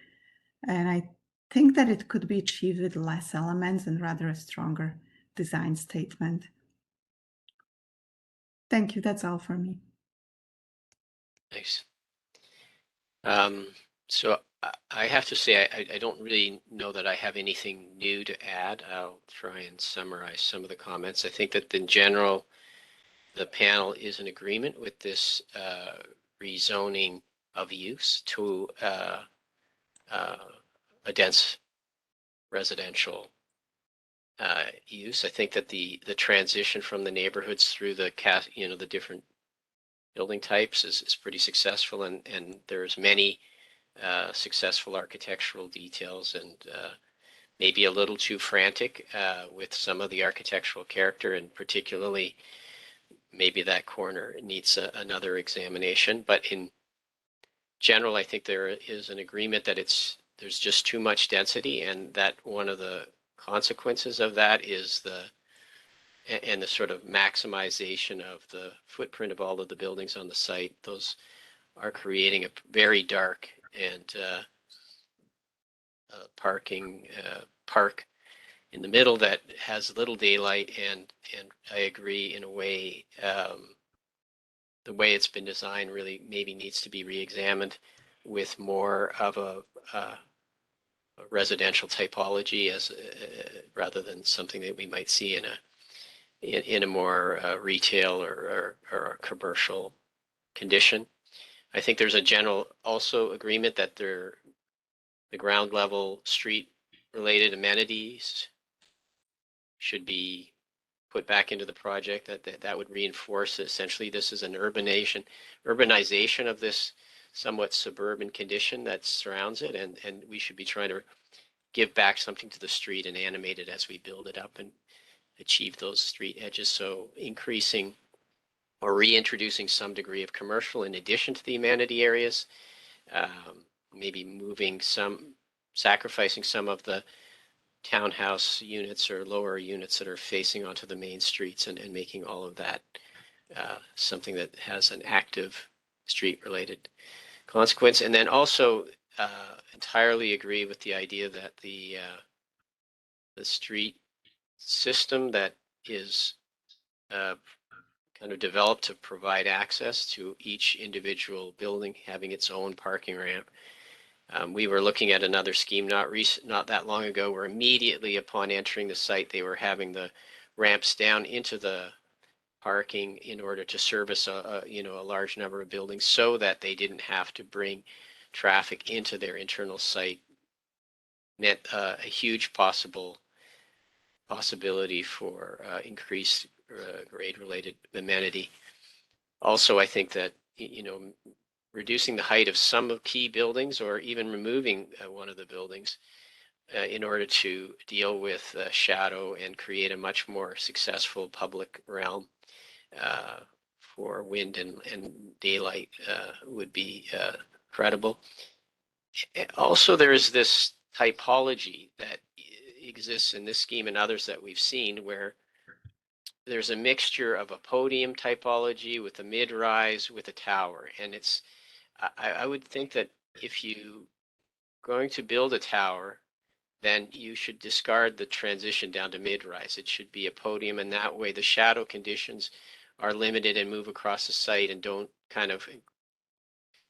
and I think that it could be achieved with less elements and rather a stronger design statement. Thank you. That's all for me. Thanks. So I have to say, I don't really know that I have anything new to add. I'll try and summarize some of the comments. I think that in general, the panel is in agreement with this rezoning of use to a dense residential use. I think that the transition from the neighborhoods through the the different building types is pretty successful, and there's many successful architectural details, and maybe a little too frantic with some of the architectural character, and particularly maybe that corner needs another examination. But in general, I think there is an agreement that there's just too much density, and that one of the consequences of that is the sort of maximization of the footprint of all of the buildings on the site. Those are creating a very dark and park in the middle that has little daylight, and I agree in a way the way it's been designed really maybe needs to be re-examined with more of a residential typology as rather than something that we might see in a more retail or a commercial condition. I think there's a general also agreement that the ground level street related amenities should be put back into the project. That would reinforce essentially this is an urbanization of this somewhat suburban condition that surrounds it, and we should be trying to give back something to the street and animate it as we build it up and achieve those street edges. So increasing or reintroducing some degree of commercial in addition to the amenity areas, maybe sacrificing some of the townhouse units or lower units that are facing onto the main streets, and making all of that something that has an active street related consequence. And then also entirely agree with the idea that the street system that is kind of developed to provide access to each individual building having its own parking ramp. We were looking at another scheme not that long ago, where immediately upon entering the site, they were having the ramps down into the parking in order to service a large number of buildings, so that they didn't have to bring traffic into their internal site. Meant a huge possibility for increased grade-related amenity. Also, I think that reducing the height of some of key buildings, or even removing one of the buildings in order to deal with shadow and create a much more successful public realm for wind and daylight would be credible. Also, there is this typology that exists in this scheme and others that we've seen, where there's a mixture of a podium typology with a mid-rise with a tower. And I would think that if you going to build a tower, then you should discard the transition down to mid-rise. It should be a podium, and that way the shadow conditions are limited and move across the site and don't kind of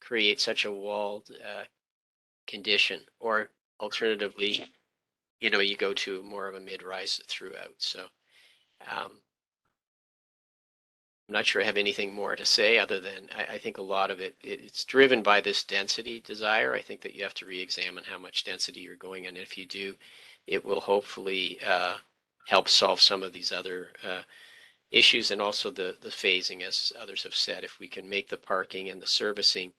create such a walled condition. Or alternatively, you know, you go to more of a mid-rise throughout. So I'm not sure I have anything more to say other than I think a lot of it's driven by this density desire. I think that you have to re-examine how much density you're going in. If you do, it will hopefully help solve some of these other issues, and also the phasing, as others have said. If we can make the parking and the servicing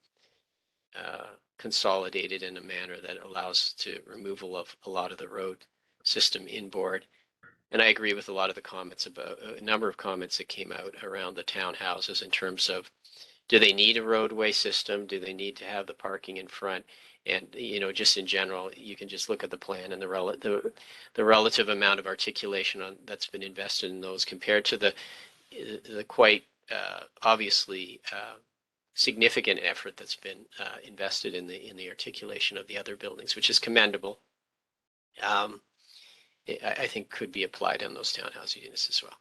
consolidated in a manner that allows to removal of a lot of the road system inboard. And I agree with a lot of the comments about a number of comments that came out around the townhouses in terms of, do they need a roadway system? Do they need to have the parking in front? And, you know, just in general, you can just look at the plan and the relative amount of articulation that's been invested in those compared to the quite obviously significant effort that's been invested in the articulation of the other buildings, which is commendable. I think could be applied on those townhouse units as well.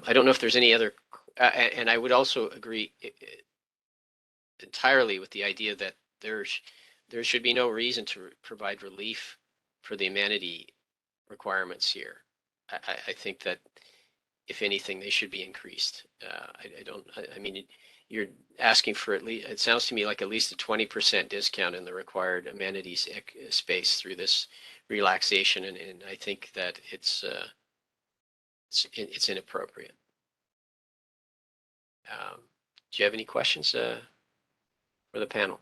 I don't know if there's any other, and I would also agree entirely with the idea that there should be no reason to provide relief for the amenity requirements here. I think that if anything, they should be increased. I mean, you're asking for at least, it sounds to me like at least a 20% discount in the required amenities space through this relaxation, and I think that it's inappropriate. Do you have any questions for the panel?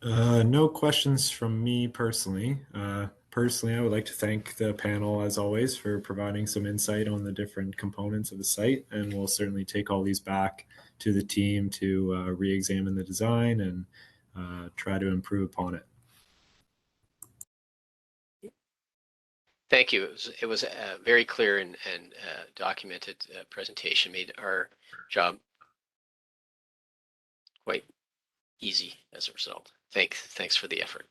No questions from me personally. Personally, I would like to thank the panel, as always, for providing some insight on the different components of the site, and we'll certainly take all these back to the team to re-examine the design and try to improve upon it. Thank you. It was a very clear and documented presentation, made our job quite easy as a result. Thanks for the effort.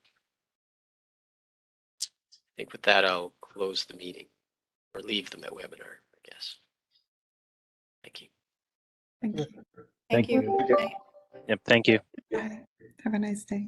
I think with that, I'll close the meeting or leave the webinar, I guess. Thank you. Thank you. Thank you. Yep, thank you. Bye. Have a nice day.